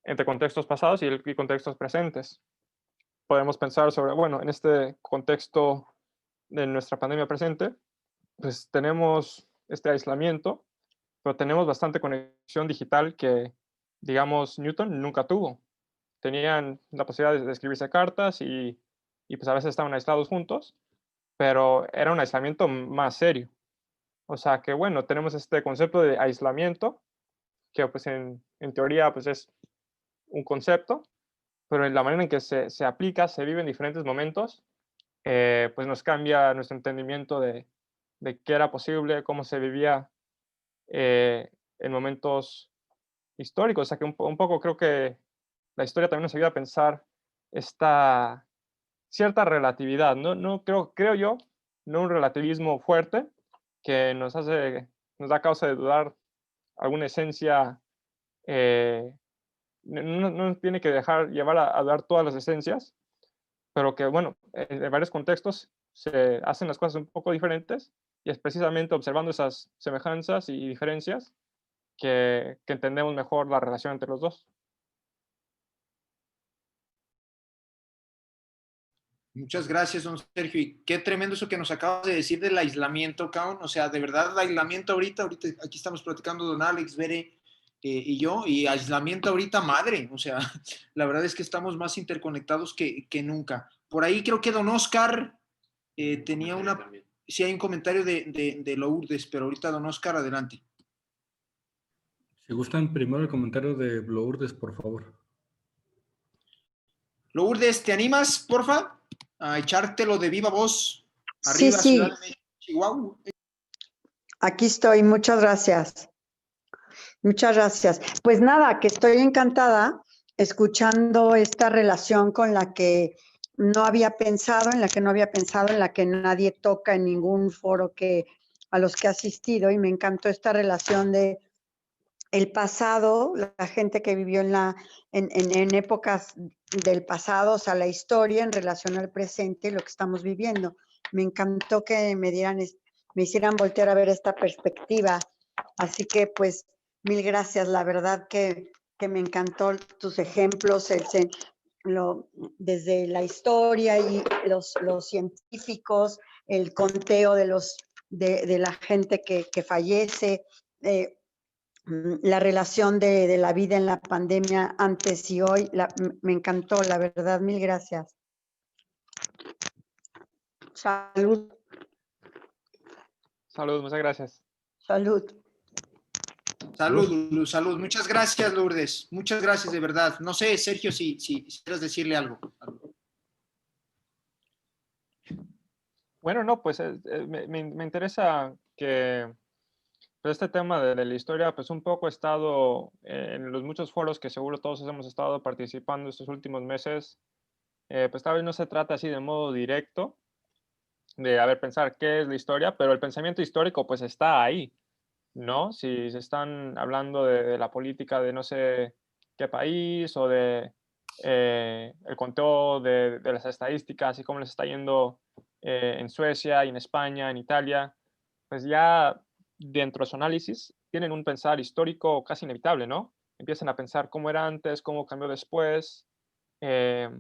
entre contextos pasados y contextos presentes. Podemos pensar sobre, bueno, en este contexto de nuestra pandemia presente, pues tenemos este aislamiento, pero tenemos bastante conexión digital que, digamos, Newton nunca tuvo. Tenían la posibilidad de escribirse cartas y pues a veces estaban aislados juntos, pero era un aislamiento más serio. O sea que, bueno, tenemos este concepto de aislamiento, que pues en teoría pues es un concepto, pero en la manera en que se aplica, se vive en diferentes momentos, pues nos cambia nuestro entendimiento de qué era posible, cómo se vivía eh, en momentos históricos. O sea que un poco creo que la historia también nos ayuda a pensar esta cierta relatividad, no creo yo, no un relativismo fuerte que nos da causa de dudar alguna esencia, eh, no nos tiene que dejar llevar a dudar todas las esencias, pero que, bueno, en varios contextos se hacen las cosas un poco diferentes y es precisamente observando esas semejanzas y diferencias que entendemos mejor la relación entre los dos. Muchas gracias, don Sergio. Y qué tremendo eso que nos acabas de decir del aislamiento, cabrón. O sea, de verdad, el aislamiento ahorita aquí estamos platicando don Alex, Bere y yo, y aislamiento ahorita madre. O sea, la verdad es que estamos más interconectados que nunca. Por ahí creo que don Oscar tenía una... Sí, hay un comentario de Lourdes, pero ahorita don Oscar, adelante. Si gustan, primero el comentario de Lourdes, por favor. Lourdes, ¿te animas, porfa, a echártelo de viva voz? Sí, Arriba, Ciudad sí, de México, Chihuahua. aquí estoy. Muchas gracias. Muchas gracias. Pues nada, que estoy encantada escuchando esta relación con la que no había pensado, en la que no había pensado, en la que nadie toca en ningún foro a los que he asistido, y me encantó esta relación de el pasado, la gente que vivió en épocas del pasado, o sea, la historia en relación al presente, lo que estamos viviendo. Me encantó que me hicieran voltear a ver esta perspectiva. Así que, pues, mil gracias. La verdad que me encantó tus ejemplos, desde la historia y los científicos, el conteo de la gente que fallece, la relación de la vida en la pandemia antes y hoy. Me encantó, la verdad. Mil gracias. Salud. Saludos, muchas gracias. Salud. Salud, salud. Muchas gracias, Lourdes. Muchas gracias, de verdad. No sé, Sergio, si quieres decirle algo. Bueno, no, pues me interesa que pues, este tema de la historia, pues un poco he estado en los muchos foros que seguro todos hemos estado participando estos últimos meses. Pues tal vez no se trata así de modo directo de, a ver, pensar qué es la historia, pero el pensamiento histórico pues está ahí, ¿no? Si se están hablando de la política de no sé qué país o de el conteo de las estadísticas y cómo les está yendo en Suecia y en España, en Italia, pues ya dentro de su análisis tienen un pensar histórico casi inevitable, ¿no? Empiezan a pensar cómo era antes, cómo cambió después. eh,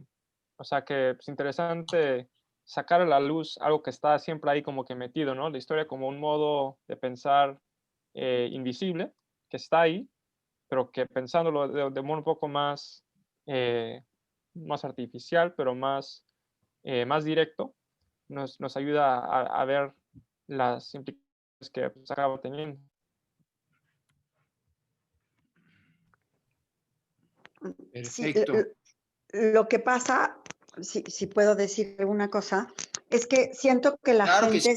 o sea que es interesante sacar a la luz algo que está siempre ahí como que metido, ¿no? La historia como un modo de pensar invisible, que está ahí, pero que pensándolo de modo un poco más, más artificial, pero más directo, nos ayuda a ver las implicaciones que pues, acaba teniendo. Sí, Perfecto. lo que pasa, si puedo decir una cosa, es que siento que Claro que sí.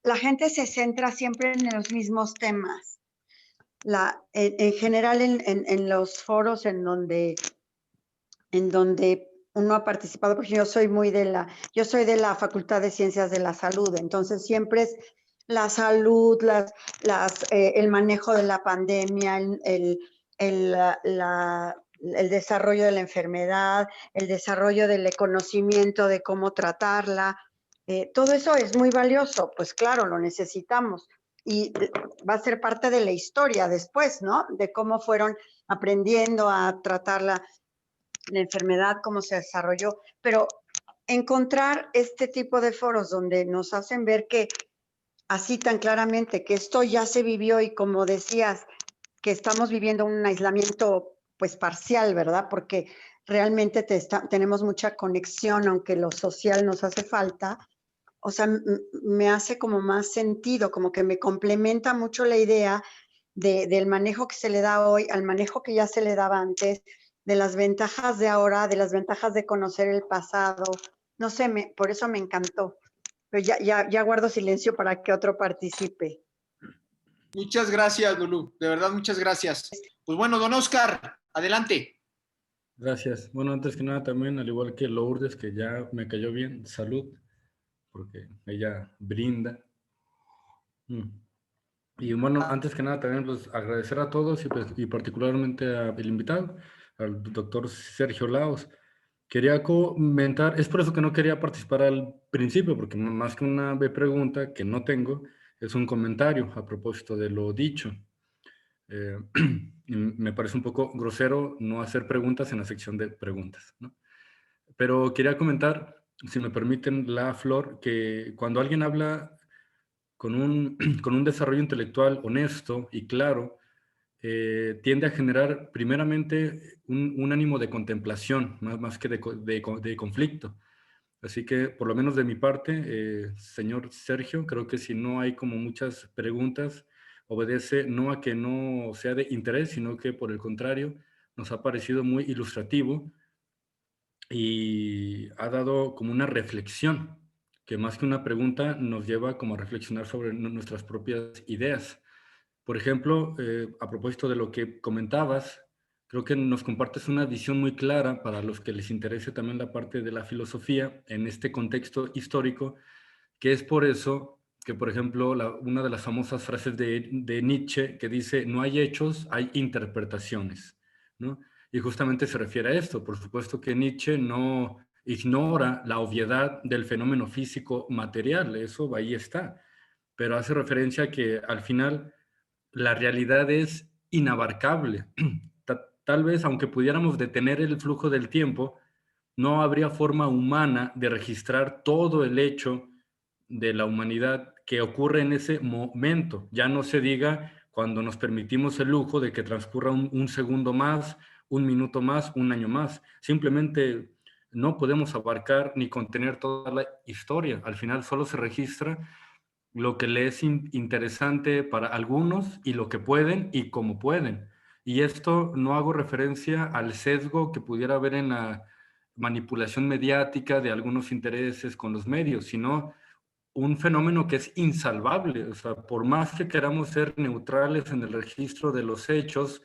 la gente se centra siempre en los mismos temas. En general en los foros en donde uno ha participado, porque yo soy yo soy de la Facultad de Ciencias de la Salud, entonces siempre es la salud, el manejo de la pandemia, el desarrollo de la enfermedad, el desarrollo del conocimiento de cómo tratarla. Todo eso es muy valioso, pues claro, lo necesitamos. Y va a ser parte de la historia después, ¿no? De cómo fueron aprendiendo a tratar la enfermedad, cómo se desarrolló, pero encontrar este tipo de foros donde nos hacen ver que así tan claramente que esto ya se vivió y como decías, que estamos viviendo un aislamiento pues parcial, ¿verdad? Porque realmente tenemos mucha conexión, aunque lo social nos hace falta. O sea, me hace como más sentido, como que me complementa mucho la idea del manejo que se le da hoy al manejo que ya se le daba antes, de las ventajas de ahora, de las ventajas de conocer el pasado. No sé, por eso me encantó. Pero ya guardo silencio para que otro participe. Muchas gracias, Lulú. De verdad, muchas gracias. Pues bueno, don Oscar, adelante. Gracias. Bueno, antes que nada también, al igual que Lourdes, que ya me cayó bien, salud, porque ella brinda. Y bueno, antes que nada también pues agradecer a todos y particularmente al invitado, al doctor Sergio Laos. Quería comentar, es por eso que no quería participar al principio, porque más que una pregunta que no tengo, es un comentario a propósito de lo dicho. Me parece un poco grosero no hacer preguntas en la sección de preguntas, ¿no? Pero quería comentar, si me permiten, la Flor, que cuando alguien habla con un desarrollo intelectual honesto y claro, tiende a generar primeramente un ánimo de contemplación, más que de conflicto. Así que, por lo menos de mi parte, señor Sergio, creo que si no hay como muchas preguntas, obedece no a que no sea de interés, sino que por el contrario, nos ha parecido muy ilustrativo y ha dado como una reflexión, que más que una pregunta nos lleva como a reflexionar sobre nuestras propias ideas. Por ejemplo, a propósito de lo que comentabas, creo que nos compartes una visión muy clara para los que les interese también la parte de la filosofía en este contexto histórico, que es por eso que, por ejemplo, una de las famosas frases de Nietzsche que dice, no hay hechos, hay interpretaciones, ¿no? Y justamente se refiere a esto. Por supuesto que Nietzsche no ignora la obviedad del fenómeno físico material, eso ahí está, pero hace referencia a que al final la realidad es inabarcable. Tal vez, aunque pudiéramos detener el flujo del tiempo, no habría forma humana de registrar todo el hecho de la humanidad que ocurre en ese momento. Ya no se diga cuando nos permitimos el lujo de que transcurra un segundo más, un minuto más, un año más. Simplemente no podemos abarcar ni contener toda la historia. Al final solo se registra lo que le es interesante para algunos y lo que pueden y cómo pueden. Y esto no hago referencia al sesgo que pudiera haber en la manipulación mediática de algunos intereses con los medios, sino un fenómeno que es insalvable. O sea, por más que queramos ser neutrales en el registro de los hechos,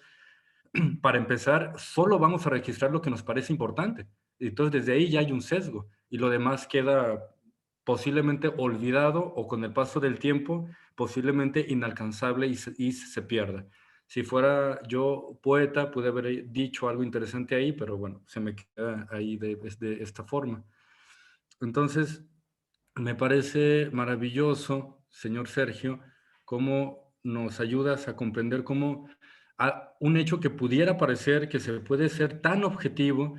para empezar, solo vamos a registrar lo que nos parece importante. Entonces, desde ahí ya hay un sesgo y lo demás queda posiblemente olvidado o con el paso del tiempo posiblemente inalcanzable y se pierda. Si fuera yo poeta, pude haber dicho algo interesante ahí, pero bueno, se me queda ahí de esta forma. Entonces, me parece maravilloso, señor Sergio, cómo nos ayudas a comprender cómo un hecho que pudiera parecer que se puede ser tan objetivo,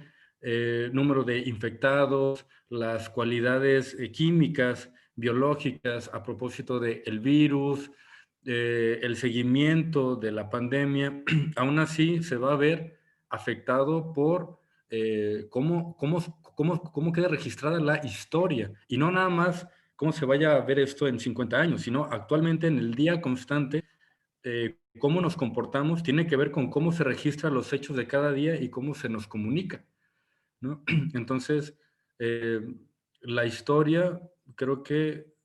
número de infectados, las cualidades químicas, biológicas a propósito del virus, el seguimiento de la pandemia, aún así se va a ver afectado por cómo queda registrada la historia. Y no nada más cómo se vaya a ver esto en 50 años, sino actualmente en el día constante, cómo nos comportamos tiene que ver con cómo se registran los hechos de cada día y cómo se nos comunica, ¿no? Entonces, la historia creo que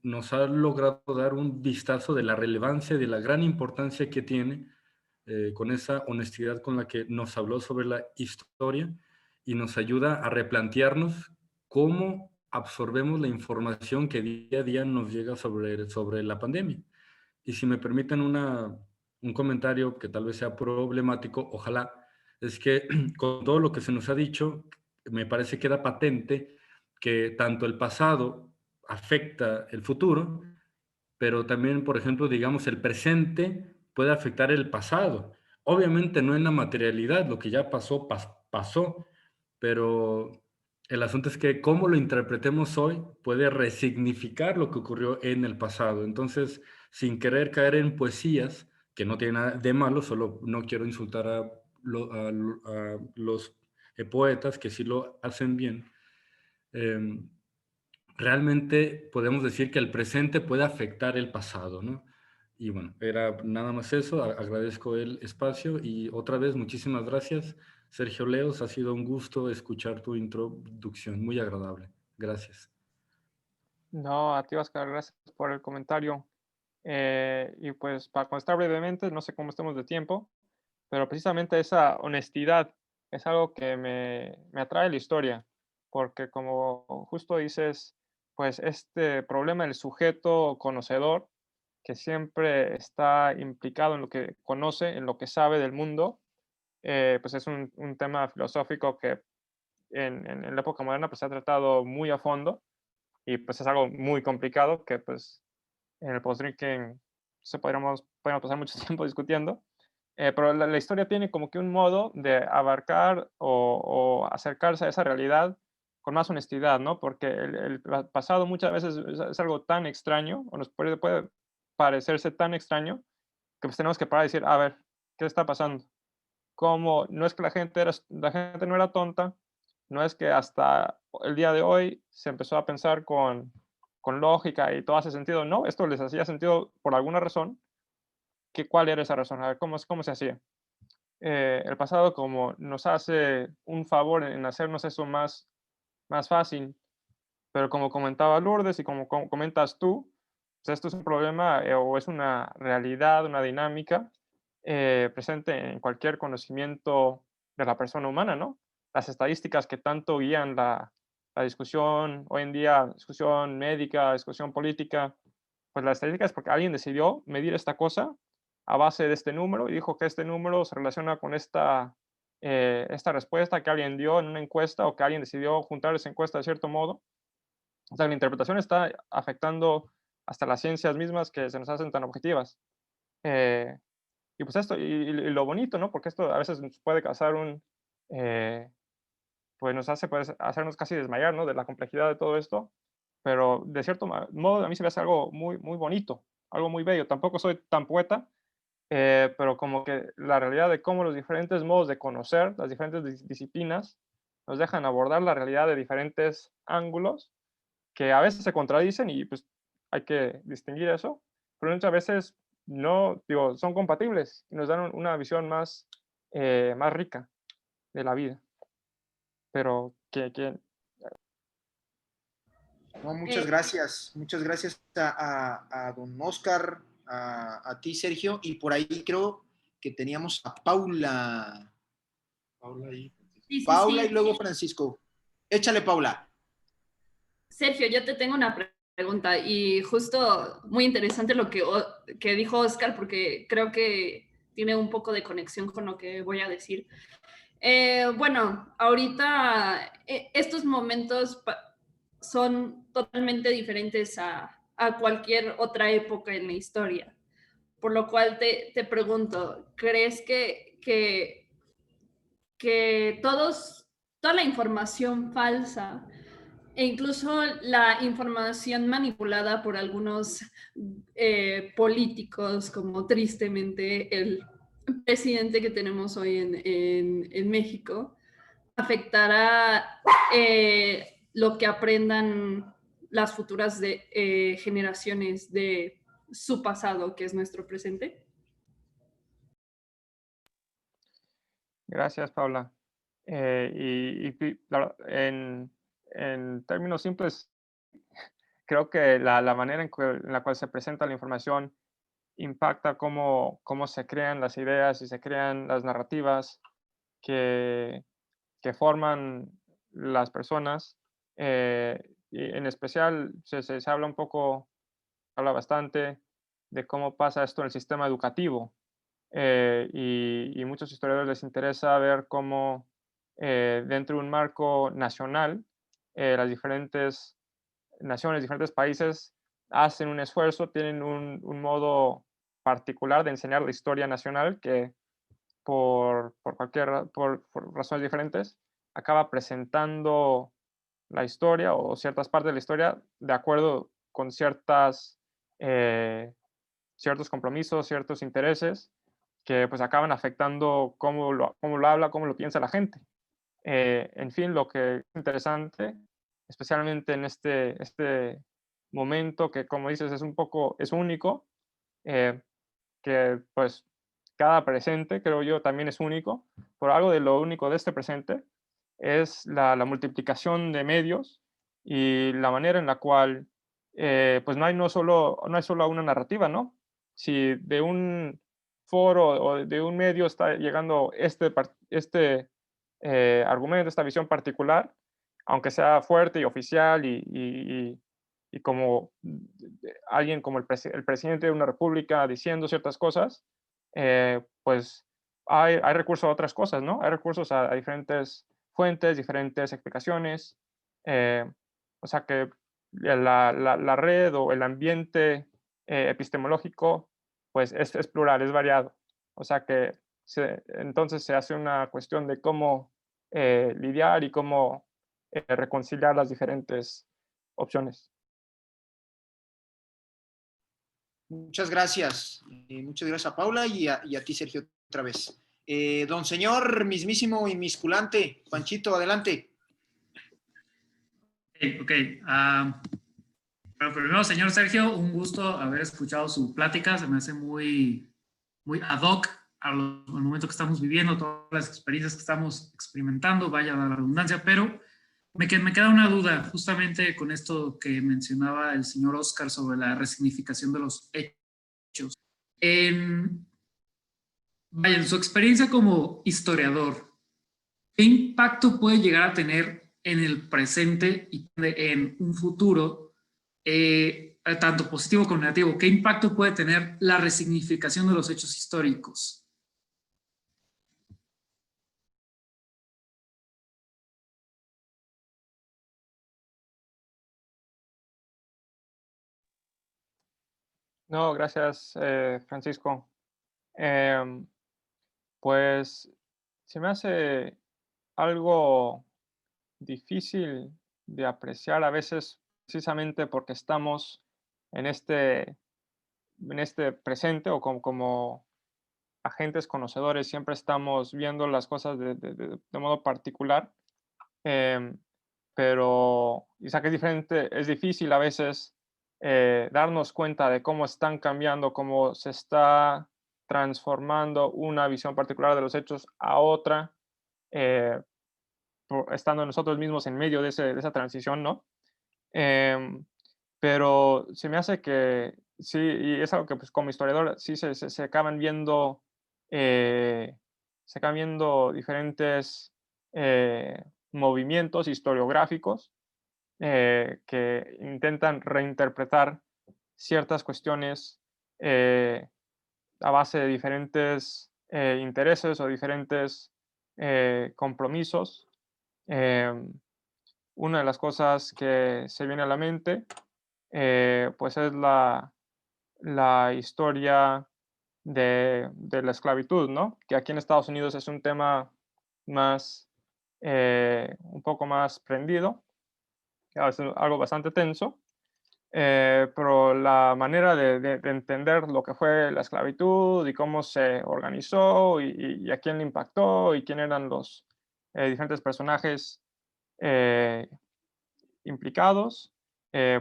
nos ha logrado dar un vistazo de la relevancia, de la gran importancia que tiene, con esa honestidad con la que nos habló sobre la historia, y nos ayuda a replantearnos cómo absorbemos la información que día a día nos llega sobre la pandemia. Y si me permiten un comentario que tal vez sea problemático, ojalá, es que con todo lo que se nos ha dicho, me parece que queda patente que tanto el pasado afecta el futuro, pero también, por ejemplo, digamos, el presente puede afectar el pasado. Obviamente no en la materialidad, lo que ya pasó, pasó, pero el asunto es que cómo lo interpretemos hoy puede resignificar lo que ocurrió en el pasado. Entonces, sin querer caer en poesías, que no tiene nada de malo, solo no quiero insultar a los poetas que sí lo hacen bien, realmente podemos decir que el presente puede afectar el pasado, ¿no? Y bueno, era nada más eso. Agradezco el espacio y otra vez muchísimas gracias, Sergio Leos. Ha sido un gusto escuchar tu introducción, muy agradable. Gracias. No, a ti, Oscar, gracias por el comentario. Y pues para contestar brevemente, no sé cómo estamos de tiempo, pero precisamente esa honestidad es algo que me atrae la historia, porque como justo dices, pues este problema del sujeto conocedor, que siempre está implicado en lo que conoce, en lo que sabe del mundo, pues es un tema filosófico que en la época moderna pues se ha tratado muy a fondo y pues es algo muy complicado que pues en el post-drinking podríamos pasar mucho tiempo discutiendo, pero la historia tiene como que un modo de abarcar o acercarse a esa realidad con más honestidad, ¿no? Porque el pasado muchas veces es algo tan extraño, o nos puede parecerse tan extraño, que pues tenemos que parar y decir, a ver, ¿qué está pasando? ¿Cómo? No es que la gente no era tonta, no es que hasta el día de hoy se empezó a pensar con lógica y todo hace sentido. No, esto les hacía sentido por alguna razón. ¿Cuál era esa razón? A ver, ¿cómo se hacía? El pasado como nos hace un favor en hacernos eso más fácil, pero como comentaba Lourdes y como comentas tú, pues esto es un problema o es una realidad, una dinámica presente en cualquier conocimiento de la persona humana, ¿no? Las estadísticas que tanto guían la discusión hoy en día, discusión médica, discusión política, pues la estadística es porque alguien decidió medir esta cosa a base de este número y dijo que este número se relaciona con esta respuesta que alguien dio en una encuesta o que alguien decidió juntar esa encuesta de cierto modo. O sea, la interpretación está afectando hasta las ciencias mismas que se nos hacen tan objetivas. Eh, y pues esto, y lo bonito, ¿no? Porque esto a veces nos puede causar pues nos hace pues, hacernos casi desmayar, ¿no? De la complejidad de todo esto. Pero de cierto modo a mí se me hace algo muy bonito, algo muy bello. Tampoco soy tan poeta, pero como que la realidad de cómo los diferentes modos de conocer, las diferentes disciplinas, nos dejan abordar la realidad de diferentes ángulos que a veces se contradicen y pues hay que distinguir eso, pero muchas veces no, digo, son compatibles y nos dan una visión más rica de la vida. Pero No, muchas gracias a don Oscar, a ti, Sergio, y por ahí creo que teníamos a Paula. Sí, Paula sí. y luego Francisco. Échale, Paula. Sergio, yo te tengo una pregunta y justo muy interesante lo que dijo Oscar porque creo que tiene un poco de conexión con lo que voy a decir. Bueno, ahorita estos momentos son totalmente diferentes a cualquier otra época en la historia, por lo cual te pregunto, ¿crees que toda la información falsa e incluso la información manipulada por algunos políticos, como tristemente el presidente que tenemos hoy en México, afectará lo que aprendan las futuras generaciones de su pasado, que es nuestro presente? Gracias, Paula. En términos simples, creo que la manera en la cual se presenta la información impacta cómo se crean las ideas y se crean las narrativas que, que forman las personas. Y en especial se habla un poco, habla bastante de cómo pasa esto en el sistema educativo. Y muchos historiadores les interesa ver cómo dentro de un marco nacional, las diferentes naciones, diferentes países hacen un esfuerzo, tienen un modo particular de enseñar la historia nacional que por razones diferentes acaba presentando la historia o ciertas partes de la historia de acuerdo con ciertos compromisos, ciertos intereses que pues acaban afectando cómo lo habla, cómo lo piensa la gente. En fin, lo que es interesante, especialmente en este momento que, como dices, es único, eh, que pues cada presente, creo yo, también es único, pero algo de lo único de este presente es la multiplicación de medios y la manera en la cual, pues no hay solo una narrativa, ¿no? Si de un foro o de un medio está llegando argumento, esta visión particular, aunque sea fuerte y oficial y como alguien como el presidente de una república diciendo ciertas cosas, pues hay recurso a otras cosas, ¿no? Hay recursos a diferentes fuentes, diferentes explicaciones. eh, o sea que la red o el ambiente epistemológico, pues es plural, es variado. O sea que entonces se hace una cuestión de cómo lidiar y cómo reconciliar las diferentes opciones. Muchas gracias a Paula y a ti, Sergio, otra vez. Don señor mismísimo y misculante, Panchito, adelante. Ok. Bueno, primero, señor Sergio, un gusto haber escuchado su plática. Se me hace muy ad hoc al momento que estamos viviendo, todas las experiencias que estamos experimentando, vaya la redundancia, pero me queda una duda justamente con esto que mencionaba el señor Oscar sobre la resignificación de los hechos. Vaya, en su experiencia como historiador, ¿qué impacto puede llegar a tener en el presente y en un futuro, tanto positivo como negativo? ¿Qué impacto puede tener la resignificación de los hechos históricos? No, gracias, Francisco. Em, pues se me hace algo difícil de apreciar a veces precisamente porque estamos en este presente o como agentes conocedores, siempre estamos viendo las cosas de modo particular, em, pero o sea que es difícil a veces darnos cuenta de cómo están cambiando, cómo se está transformando una visión particular de los hechos a otra, eh, estando nosotros mismos en medio de esa transición, ¿no? Em, pero se me hace que sí, y es algo que pues como historiador sí se acaban viendo diferentes movimientos historiográficos que intentan reinterpretar ciertas cuestiones a base de diferentes intereses o diferentes compromisos. Em, una de las cosas que se viene a la mente, pues es la historia de la esclavitud, ¿no? Que aquí en Estados Unidos es un tema un poco más prendido, que es algo bastante tenso, pero la manera de entender lo que fue la esclavitud y cómo se organizó y a quién le impactó y quién eran los diferentes personajes eh, implicados,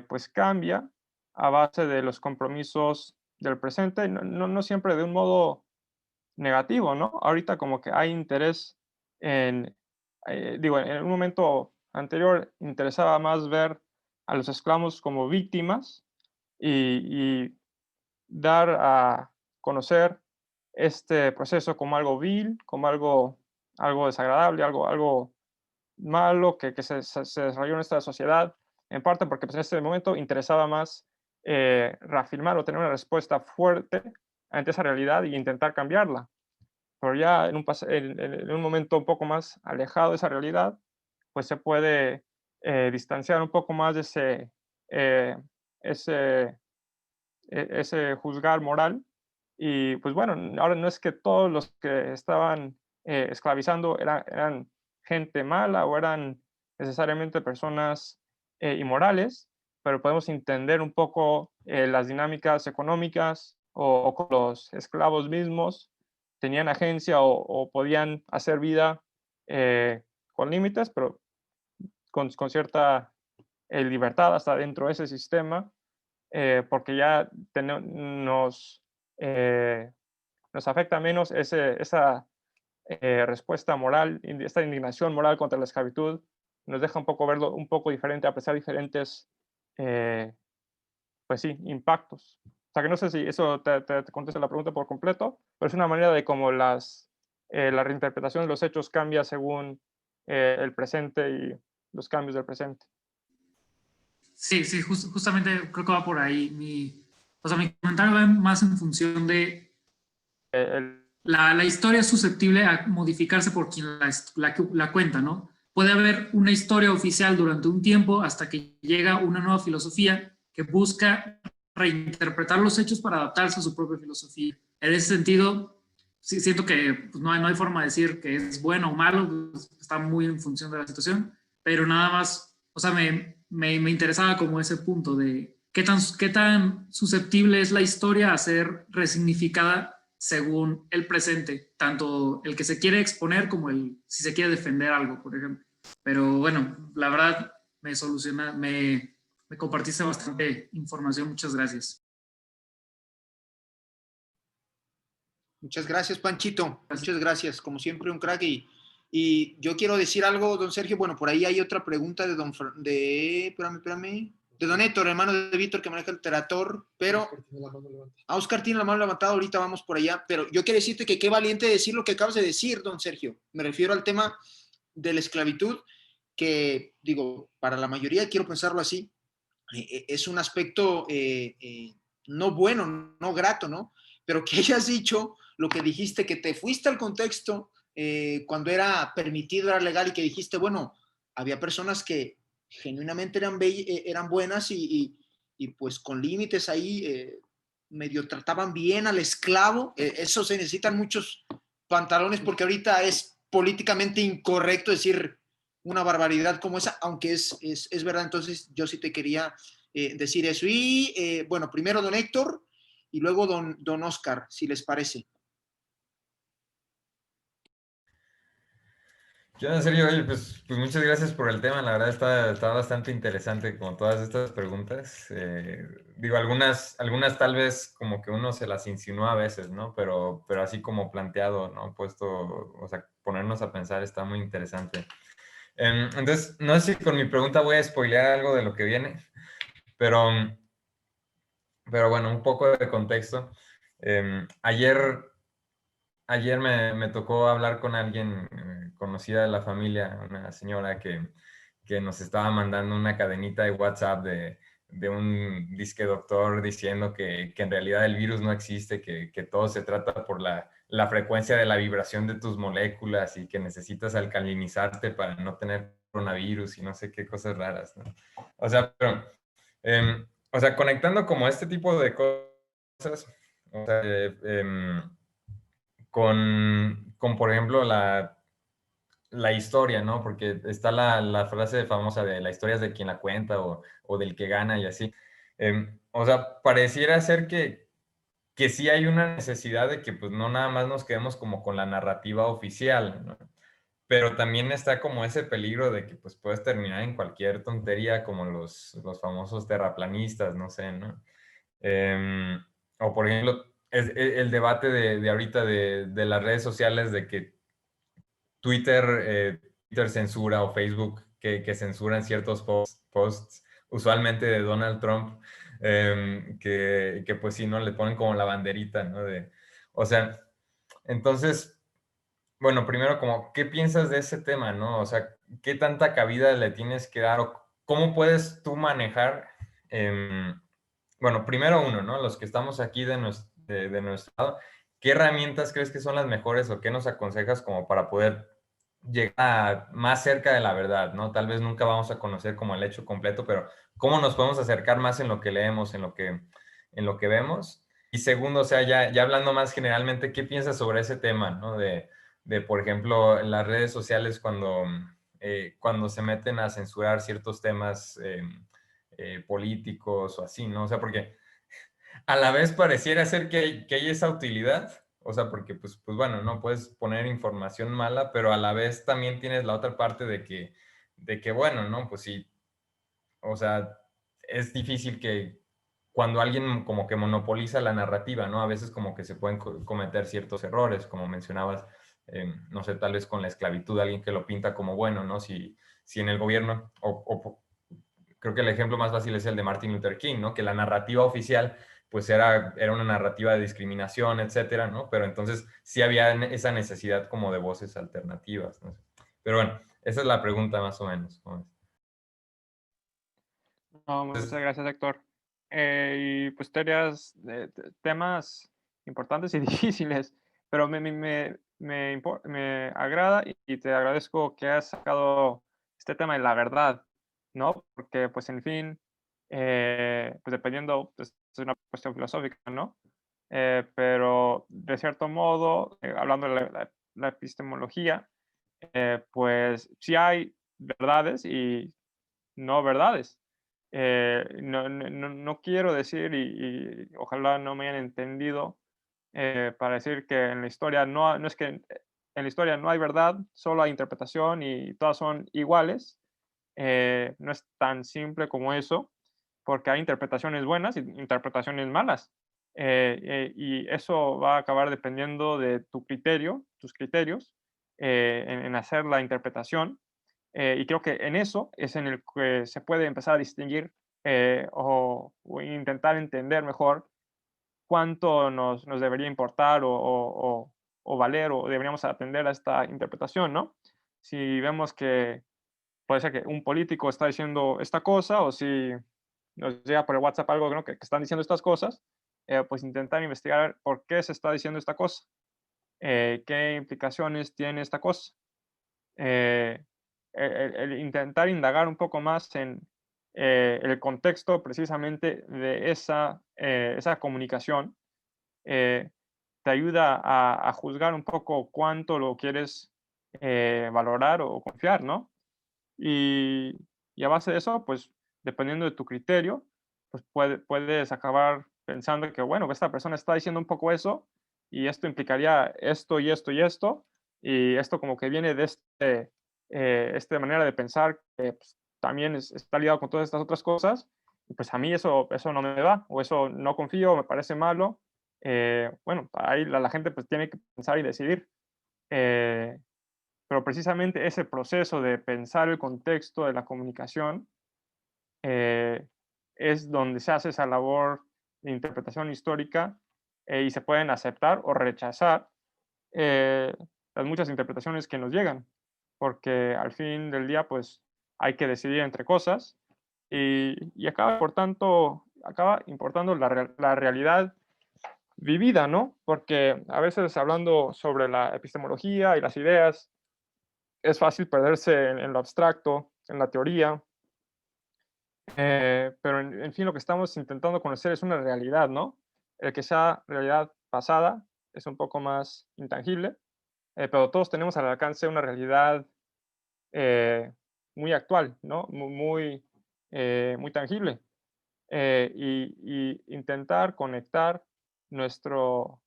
pues cambia a base de los compromisos del presente, no siempre de un modo negativo, ¿no? Ahorita como que hay interés en, digo, en un momento anterior interesaba más ver a los esclavos como víctimas y dar a conocer este proceso como algo vil, como algo desagradable, algo malo que se desarrolló en esta sociedad, en parte porque pues, en este momento interesaba más reafirmar o tener una respuesta fuerte ante esa realidad y intentar cambiarla. Pero ya en un momento un poco más alejado de esa realidad, pues se puede distanciar un poco más de eh, ese, ese juzgar moral. Y pues bueno, ahora no es que todos los que estaban esclavizando eran gente mala o eran necesariamente personas inmorales, pero podemos entender un poco las dinámicas económicas o con los esclavos mismos tenían agencia o podían hacer vida con límites, pero con cierta libertad hasta dentro de ese sistema, porque ya eh, nos afecta menos esa respuesta moral, esta indignación moral contra la esclavitud, nos deja un poco verlo un poco diferente, a pesar de diferentes, pues sí, impactos. O sea que no sé si eso te contesta la pregunta por completo, pero es una manera de cómo la reinterpretación de los hechos cambia según el presente y los cambios del presente. Sí, sí, justamente creo que va por ahí. O sea, mi comentario va más en función de la historia es susceptible a modificarse por quien la cuenta, ¿no? Puede haber una historia oficial durante un tiempo hasta que llega una nueva filosofía que busca reinterpretar los hechos para adaptarse a su propia filosofía. En ese sentido, sí, siento que pues, no hay forma de decir que es bueno o malo, pues, está muy en función de la situación, pero nada más, o sea, me interesaba como ese punto de qué tan susceptible es la historia a ser resignificada según el presente, tanto el que se quiere exponer como si se quiere defender algo, por ejemplo. Pero bueno, la verdad me compartiste bastante información, muchas gracias. Muchas gracias, Panchito. Muchas gracias. Como siempre, un crack. Y yo quiero decir algo, don Sergio. Bueno, por ahí hay otra pregunta de de don Héctor, hermano de Víctor, que maneja el Terator, pero Oscar tiene la mano levantada, ahorita vamos por allá, pero yo quiero decirte que qué valiente decir lo que acabas de decir, don Sergio. Me refiero al tema de la esclavitud, que digo, para la mayoría, quiero pensarlo así, es un aspecto no bueno, no grato, ¿no? Pero que hayas dicho lo que dijiste, que te fuiste al contexto cuando era permitido, era legal, y que dijiste, bueno, había personas que genuinamente eran buenas y pues con límites ahí medio trataban bien al esclavo. Eso se necesitan muchos pantalones porque ahorita es políticamente incorrecto decir una barbaridad como esa, aunque es verdad. Entonces yo sí te quería decir eso. Y bueno, primero don Héctor y luego don Oscar, si les parece. Yo en serio, oye, pues muchas gracias por el tema, la verdad está bastante interesante como todas estas preguntas. Digo, algunas tal vez como que uno se las insinúa a veces, ¿no? Pero así como planteado, ¿no? Puesto, o sea, ponernos a pensar está muy interesante. Entonces, no sé si con mi pregunta voy a spoilear algo de lo que viene, pero bueno, un poco de contexto. Ayer me tocó hablar con alguien conocida de la familia, una señora que nos estaba mandando una cadenita de WhatsApp de un disque doctor diciendo que en realidad el virus no existe, que todo se trata por la frecuencia de la vibración de tus moléculas y que necesitas alcalinizarte para no tener coronavirus y no sé qué cosas raras, ¿no? O sea, pero, o sea, conectando como este tipo de cosas, o sea, con, por ejemplo, la historia, ¿no? Porque está la frase famosa de la historia es de quien la cuenta o del que gana y así. O sea, pareciera ser que sí hay una necesidad de que pues no nada más nos quedemos como con la narrativa oficial, ¿no? Pero también está como ese peligro de que pues puedes terminar en cualquier tontería como los famosos terraplanistas, no sé, ¿no? O por ejemplo, el debate de ahorita de las redes sociales, de que Twitter censura, o Facebook que censuran ciertos posts, usualmente de Donald Trump, que pues sí, ¿no? Le ponen como la banderita, ¿no? O sea, entonces, bueno, primero, como, ¿qué piensas de ese tema, no? O sea, ¿qué tanta cabida le tienes que dar, o cómo puedes tú manejar, bueno, primero uno, ¿no? Los que estamos aquí de nuestro lado, ¿qué herramientas crees que son las mejores, o qué nos aconsejas como para poder llegar más cerca de la verdad, ¿no? Tal vez nunca vamos a conocer como el hecho completo, pero ¿cómo nos podemos acercar más en lo que leemos, en lo que vemos? Y segundo, o sea, ya hablando más generalmente, ¿qué piensas sobre ese tema, ¿no? Por ejemplo, en las redes sociales, cuando se meten a censurar ciertos temas políticos o así, ¿no? O sea, porque a la vez pareciera ser que hay esa utilidad, o sea, porque pues bueno, no puedes poner información mala, pero a la vez también tienes la otra parte de que bueno, ¿no? Pues sí, o sea, es difícil que cuando alguien como que monopoliza la narrativa, ¿no? A veces como que se pueden cometer ciertos errores, como mencionabas, no sé, tal vez con la esclavitud, alguien que lo pinta como bueno, ¿no? Si en el gobierno, creo que el ejemplo más fácil es el de Martin Luther King, ¿no? Que la narrativa oficial pues era una narrativa de discriminación, etcétera, ¿no? Pero entonces sí había esa necesidad como de voces alternativas, ¿no? Pero bueno, esa es la pregunta más o menos, ¿no? No, muchas gracias, Héctor. Y pues temas importantes y difíciles, pero me agrada, y te agradezco que has sacado este tema de la verdad, ¿no? Porque pues en fin, pues dependiendo, pues, es una cuestión filosófica, ¿no? Pero de cierto modo, hablando de la epistemología, pues sí hay verdades y no verdades. No quiero decir, y ojalá no me hayan entendido, para decir que en la historia no es que en la historia no hay verdad, solo hay interpretación y todas son iguales. No es tan simple como eso, porque hay interpretaciones buenas y interpretaciones malas. Y eso va a acabar dependiendo de tu criterio, tus criterios, en hacer la interpretación. Y creo que en eso es en el que se puede empezar a distinguir, o intentar entender mejor cuánto nos debería importar, o valer, o deberíamos atender a esta interpretación, ¿no? Si vemos que puede ser que un político está diciendo esta cosa, o si nos llega por el WhatsApp algo, ¿no? que están diciendo estas cosas, pues intentar investigar por qué se está diciendo esta cosa, qué implicaciones tiene esta cosa. Eh, el intentar indagar un poco más en el contexto precisamente de esa comunicación, eh, te ayuda a juzgar un poco cuánto lo quieres valorar o confiar, ¿no? Y, y a base de eso, pues dependiendo de tu criterio, pues puedes acabar pensando que, bueno, esta persona está diciendo un poco eso, y esto implicaría esto y esto y esto, y esto como que viene de esta manera de pensar que pues, también está ligado con todas estas otras cosas, y pues a mí eso no me va, o eso no confío, me parece malo. Bueno, ahí la gente pues tiene que pensar y decidir. Eh, pero precisamente ese proceso de pensar el contexto de la comunicación, eh, es donde se hace esa labor de interpretación histórica, y se pueden aceptar o rechazar eh, las muchas interpretaciones que nos llegan, porque al fin del día pues hay que decidir entre cosas, y acaba importando la realidad vivida, ¿no? Porque a veces, hablando sobre la epistemología y las ideas, es fácil perderse en lo abstracto, en la teoría, pero en fin, lo que estamos intentando conocer es una realidad, ¿no? El que sea realidad pasada es un poco más intangible, pero todos tenemos al alcance una realidad eh, muy actual, ¿no? Muy tangible. Y intentar conectar nuestros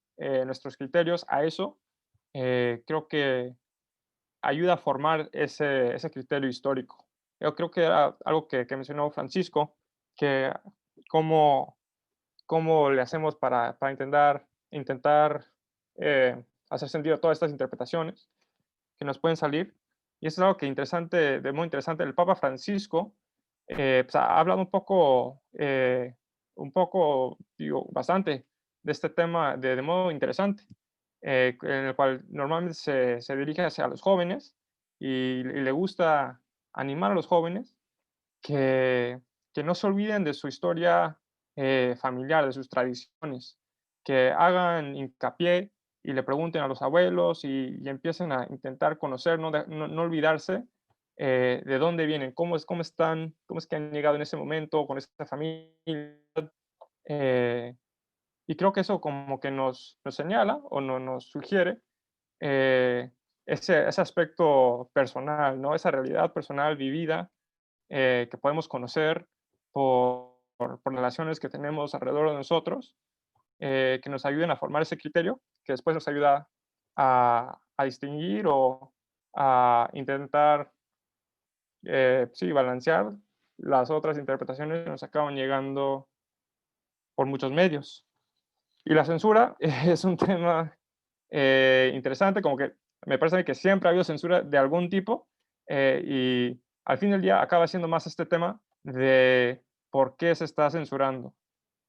criterios a eso, creo que ayuda a formar ese criterio histórico. Yo creo que era algo que mencionó Francisco, que cómo le hacemos para intentar intentar hacer sentido a todas estas interpretaciones que nos pueden salir. Y eso es algo que de muy interesante. El Papa Francisco pues, ha hablado digo, bastante de este tema de modo interesante, en el cual normalmente se dirige hacia los jóvenes y le gusta animar a los jóvenes que no se olviden de su historia familiar, de sus tradiciones, que hagan hincapié y le pregunten a los abuelos y empiecen a intentar conocer, no olvidarse de dónde vienen, cómo es que han llegado en ese momento con esa familia. eh, y creo que eso como que nos señala o nos sugiere ese aspecto personal, ¿no? Esa realidad personal vivida que podemos conocer por relaciones que tenemos alrededor de nosotros, que nos ayuden a formar ese criterio, que después nos ayuda a distinguir o a intentar, sí, balancear las otras interpretaciones que nos acaban llegando por muchos medios. Y la censura es un tema interesante, como que me parece que siempre ha habido censura de algún tipo, y al fin del día acaba siendo más este tema de por qué se está censurando,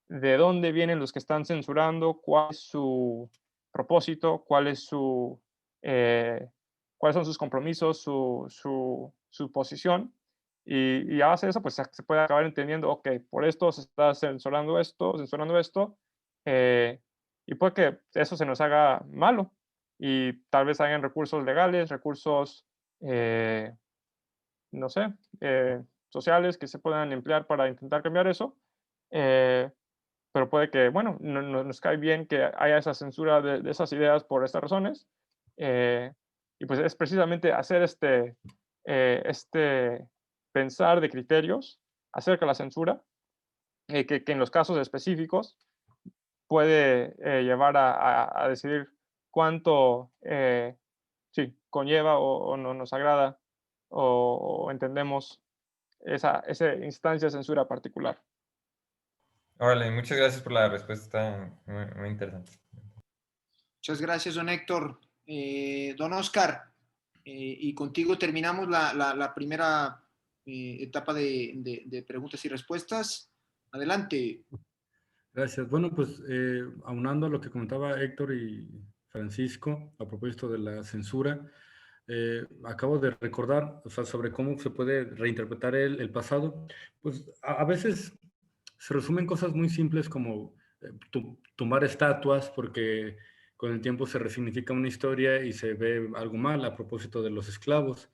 de dónde vienen los que están censurando, cuál es su propósito, eh, cuáles son sus compromisos, su posición. Y a base de eso, pues se puede acabar entendiendo, ok, por esto se está censurando esto, eh, y puede que eso se nos haga malo y tal vez hayan recursos legales, recursos, eh, no sé, sociales que se puedan emplear para intentar cambiar eso. eh, pero puede que, bueno, nos cae bien que haya esa censura de esas ideas por estas razones. eh, y pues es precisamente hacer este pensar de criterios acerca de la censura, que en los casos específicos puede llevar a decidir cuánto sí, conlleva o no nos agrada o entendemos esa instancia de censura particular. Órale, muchas gracias por la respuesta, está muy, muy interesante. Muchas gracias, don Héctor. Don Oscar, y contigo terminamos la primera etapa de preguntas y respuestas. Adelante. Gracias. Bueno, pues aunando a lo que comentaba Héctor y Francisco a propósito de la censura, acabo de recordar, o sea, sobre cómo se puede reinterpretar el pasado. Pues a veces se resumen cosas muy simples como tumbar estatuas porque con el tiempo se resignifica una historia y se ve algo mal a propósito de los esclavos.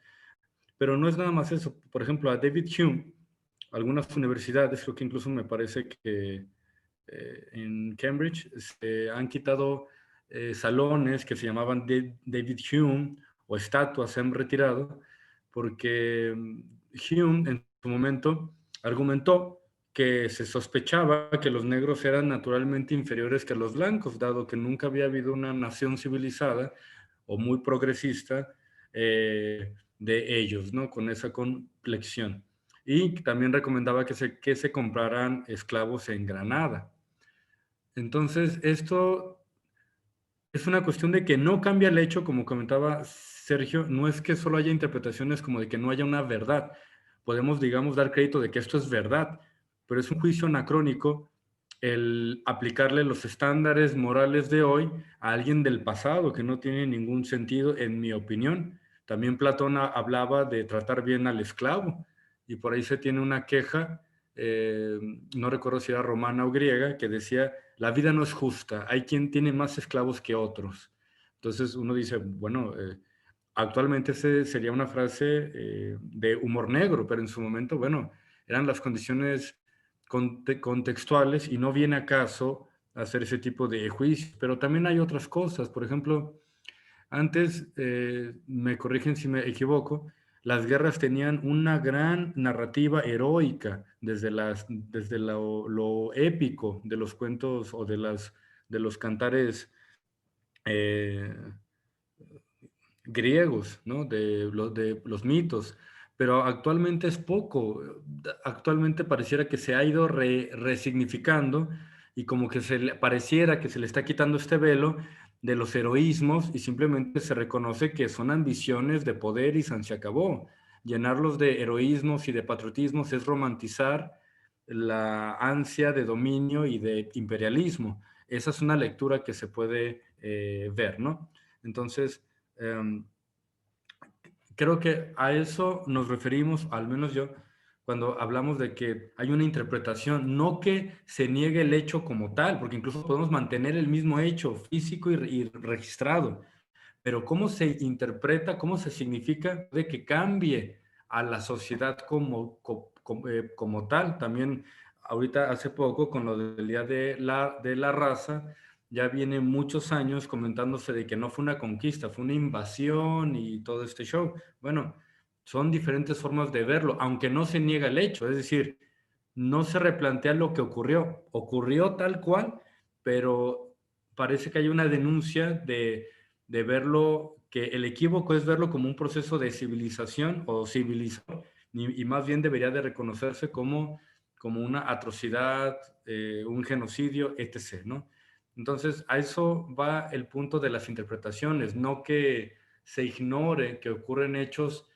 Pero no es nada más eso. Por ejemplo, a David Hume, algunas universidades, creo que incluso me parece que en Cambridge se han quitado salones que se llamaban David Hume o estatuas, se han retirado porque Hume en su momento argumentó que se sospechaba que los negros eran naturalmente inferiores que los blancos, dado que nunca había habido una nación civilizada o muy progresista de ellos, ¿no? Con esa complexión. Y también recomendaba que se compraran esclavos en Granada. Entonces, esto es una cuestión de que no cambia el hecho, como comentaba Sergio, no es que solo haya interpretaciones como de que no haya una verdad. Podemos, digamos, dar crédito de que esto es verdad, pero es un juicio anacrónico el aplicarle los estándares morales de hoy a alguien del pasado, que no tiene ningún sentido, en mi opinión. También Platón hablaba de tratar bien al esclavo, y por ahí se tiene una queja, no recuerdo si era romana o griega, que decía, la vida no es justa, hay quien tiene más esclavos que otros. Entonces uno dice, bueno, actualmente sería una frase de humor negro, pero en su momento, bueno, eran las condiciones contextuales y no viene a caso hacer ese tipo de juicio. Pero también hay otras cosas. Por ejemplo, antes, me corrigen si me equivoco, las guerras tenían una gran narrativa heroica desde lo épico de los cuentos o de los cantares griegos, ¿no? de los mitos. Pero actualmente es poco. Actualmente pareciera que se ha ido resignificando y como que pareciera que se le está quitando este velo de los heroísmos y simplemente se reconoce que son ambiciones de poder y se acabó. Llenarlos de heroísmos y de patriotismos es romantizar la ansia de dominio y de imperialismo. Esa es una lectura que se puede ver, ¿no? Entonces, creo que a eso nos referimos, al menos yo, cuando hablamos de que hay una interpretación, no que se niegue el hecho como tal, porque incluso podemos mantener el mismo hecho físico y registrado, pero cómo se interpreta, cómo se significa de que cambie a la sociedad como tal. También ahorita hace poco con lo del Día de la Raza, ya viene muchos años comentándose de que no fue una conquista, fue una invasión y todo este show. Bueno, son diferentes formas de verlo, aunque no se niega el hecho, es decir, no se replantea lo que ocurrió tal cual, pero parece que hay una denuncia de verlo, que el equívoco es verlo como un proceso de civilización o civilizador, y más bien debería de reconocerse como una atrocidad, un genocidio, etc., ¿no? Entonces, a eso va el punto de las interpretaciones, no que se ignore que ocurren hechos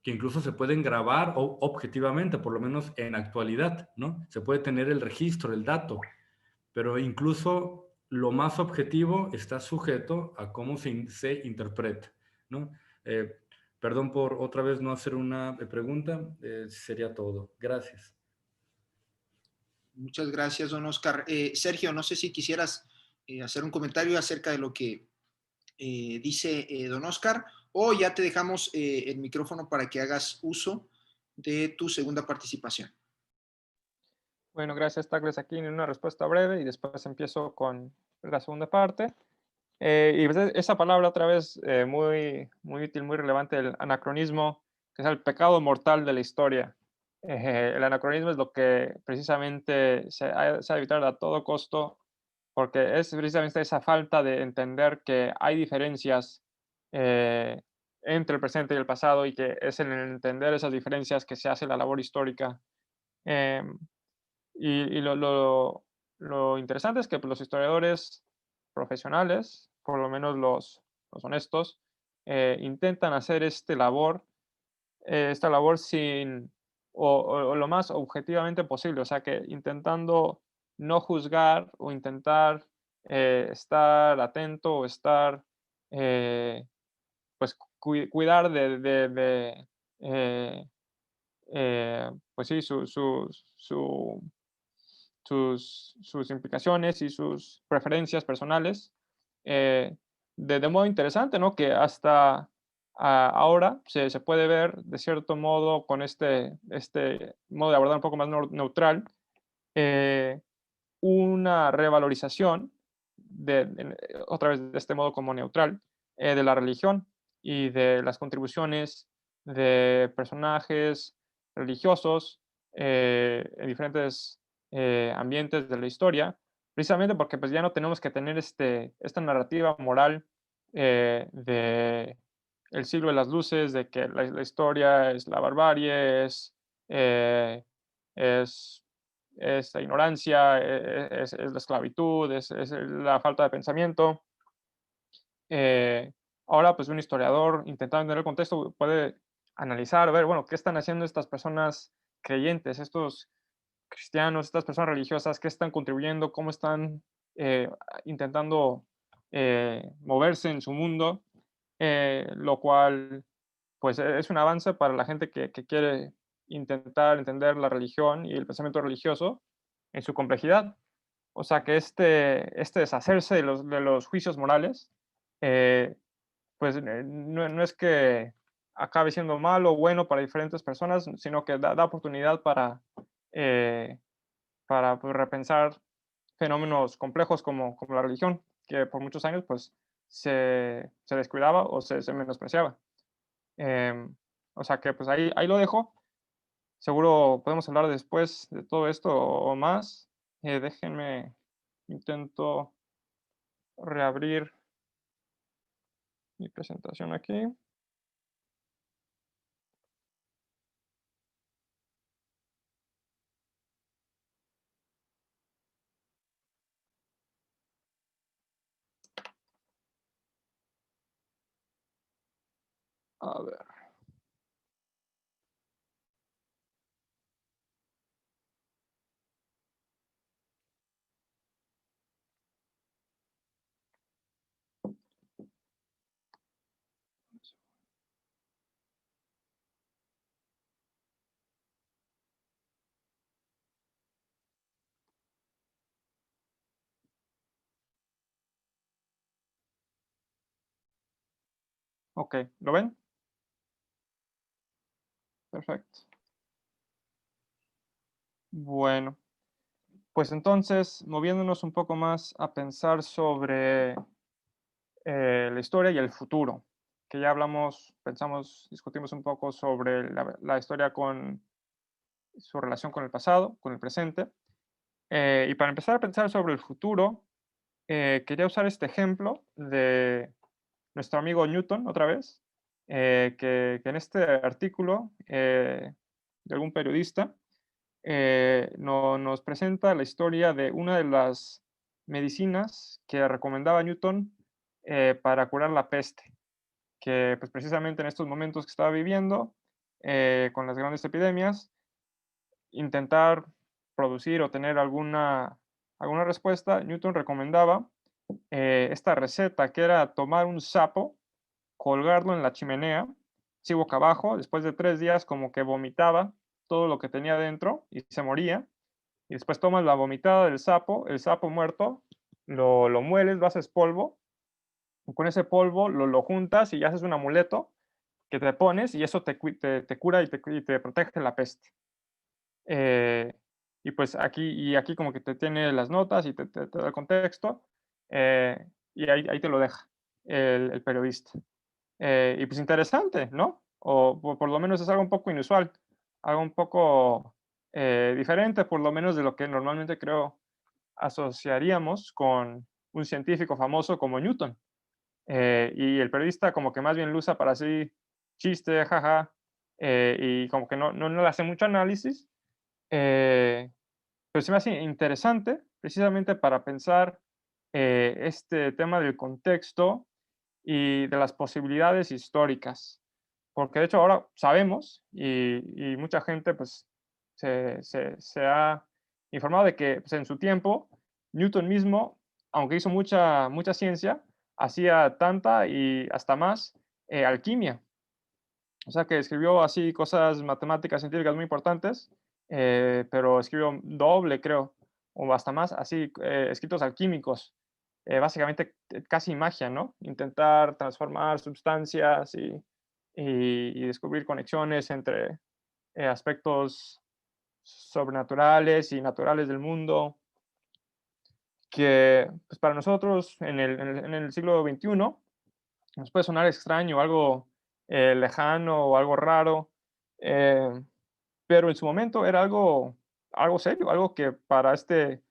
que incluso se pueden grabar objetivamente, por lo menos en actualidad, ¿no? Se puede tener el registro, el dato, pero incluso lo más objetivo está sujeto a cómo se interpreta, ¿no? Perdón por otra vez no hacer una pregunta, sería todo. Gracias. Muchas gracias, don Oscar. Sergio, no sé si quisieras hacer un comentario acerca de lo que dice don Oscar, o ya te dejamos el micrófono para que hagas uso de tu segunda participación. Bueno, gracias, Douglas. Aquí en una respuesta breve y después empiezo con la segunda parte. Y pues esa palabra otra vez muy, muy útil, muy relevante, el anacronismo, que es el pecado mortal de la historia. El anacronismo es lo que precisamente se ha de evitar a todo costo, porque es precisamente esa falta de entender que hay diferencias eh, entre el presente y el pasado, y que es en el entender esas diferencias que se hace la labor histórica. Em, y lo interesante es que pues, los historiadores profesionales, por lo menos los honestos, intentan hacer esta labor sin, o lo más objetivamente posible, o sea que intentando no juzgar o intentar estar atento o estar, pues cuidar eh, pues sí, sus implicaciones y sus preferencias personales, de modo interesante, ¿no? Que hasta ahora se puede ver de cierto modo con este modo de abordar un poco más neutral, eh, una revalorización otra vez de este modo como neutral, de la religión y de las contribuciones de personajes religiosos en diferentes ambientes de la historia, precisamente porque pues ya no tenemos que tener esta narrativa moral de el siglo de las luces, de que la historia es la barbarie, eh, es es la ignorancia, es la esclavitud, es la falta de pensamiento. Eh, Ahora, pues un historiador intentando entender el contexto puede analizar, ver, bueno, qué están haciendo estas personas creyentes, estos cristianos, estas personas religiosas, qué están contribuyendo, cómo están intentando moverse en su mundo, lo cual pues es un avance para la gente que quiere intentar entender la religión y el pensamiento religioso en su complejidad. O sea que este deshacerse de los juicios morales, eh, pues no es que acabe siendo malo o bueno para diferentes personas, sino que da oportunidad eh, para pues, repensar fenómenos complejos como la religión, que por muchos años pues, se descuidaba o se menospreciaba. Em, o sea que pues ahí lo dejo. Seguro podemos hablar después de todo esto o más. Déjenme, intento reabrir mi presentación aquí. A ver. Ok, ¿lo ven? Perfecto. Bueno, pues entonces, moviéndonos un poco más a pensar sobre la historia y el futuro, que ya hablamos, pensamos, discutimos un poco sobre la historia con su relación con el pasado, con el presente. Y para empezar a pensar sobre el futuro, quería usar este ejemplo de nuestro amigo Newton otra vez, que en este artículo de algún periodista nos presenta la historia de una de las medicinas que recomendaba Newton para curar la peste, que pues precisamente en estos momentos que estaba viviendo, con las grandes epidemias, intentar producir o tener alguna respuesta, Newton recomendaba esta receta, que era tomar un sapo, colgarlo en la chimenea, sí, boca abajo, después de 3 días como que vomitaba todo lo que tenía dentro y se moría, y después tomas la vomitada del sapo, el sapo muerto, lo mueles, lo haces polvo, y con ese polvo lo juntas y haces un amuleto que te pones y eso te cura y te protege de la peste. Eh, y aquí como que te tiene las notas y te da el contexto, y ahí te lo deja el periodista. Y pues interesante, ¿no? O por lo menos es algo un poco inusual, algo un poco diferente, por lo menos de lo que normalmente creo asociaríamos con un científico famoso como Newton. Y el periodista como que más bien lo usa para así chiste, jaja, y como que no le hace mucho análisis. Pero se me hace interesante precisamente para pensar este tema del contexto y de las posibilidades históricas. Porque de hecho ahora sabemos y mucha gente pues se ha informado de que pues, en su tiempo Newton mismo, aunque hizo mucha ciencia, hacía tanta y hasta más alquimia. O sea, que escribió así cosas matemáticas, científicas muy importantes, pero escribió doble, creo, o hasta más, así, escritos alquímicos. Básicamente, casi magia, ¿no? Intentar transformar sustancias y descubrir conexiones entre aspectos sobrenaturales y naturales del mundo, que pues, para nosotros en el siglo XXI nos puede sonar extraño, algo lejano o algo raro, eh, pero en su momento era algo serio, algo que para este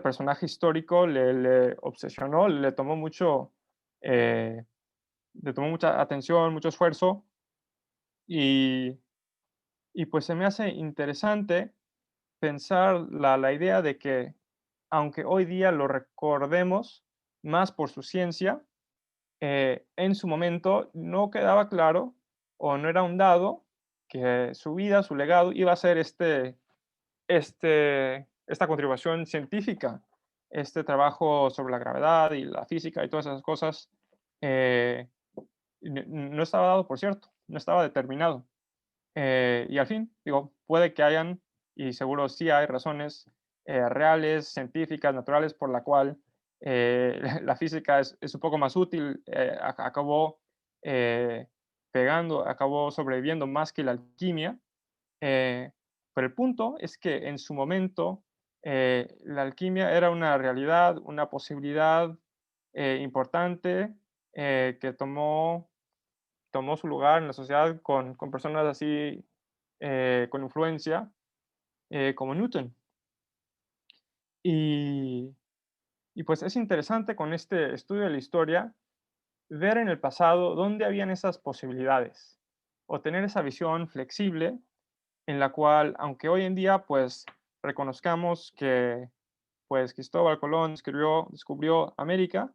personaje histórico le obsesionó, eh, le tomó mucha atención, mucho esfuerzo, y, y pues se me hace interesante pensar la idea de que, aunque hoy día lo recordemos más por su ciencia, en su momento no quedaba claro o no era un dado que su vida, su legado iba a ser esta contribución científica, este trabajo sobre la gravedad y la física y todas esas cosas. eh, no estaba dado, por cierto, no estaba determinado. Y al fin, digo, puede que hayan, y seguro sí hay razones reales, científicas, naturales, por la cual la física es un poco más útil, acabó acabó sobreviviendo más que la alquimia. eh, pero el punto es que en su momento la alquimia era una realidad, una posibilidad importante que tomó su lugar en la sociedad con personas así con influencia como Newton. Y, y pues es interesante con este estudio de la historia ver en el pasado dónde habían esas posibilidades o tener esa visión flexible en la cual, aunque hoy en día pues reconozcamos que pues Cristóbal Colón descubrió América,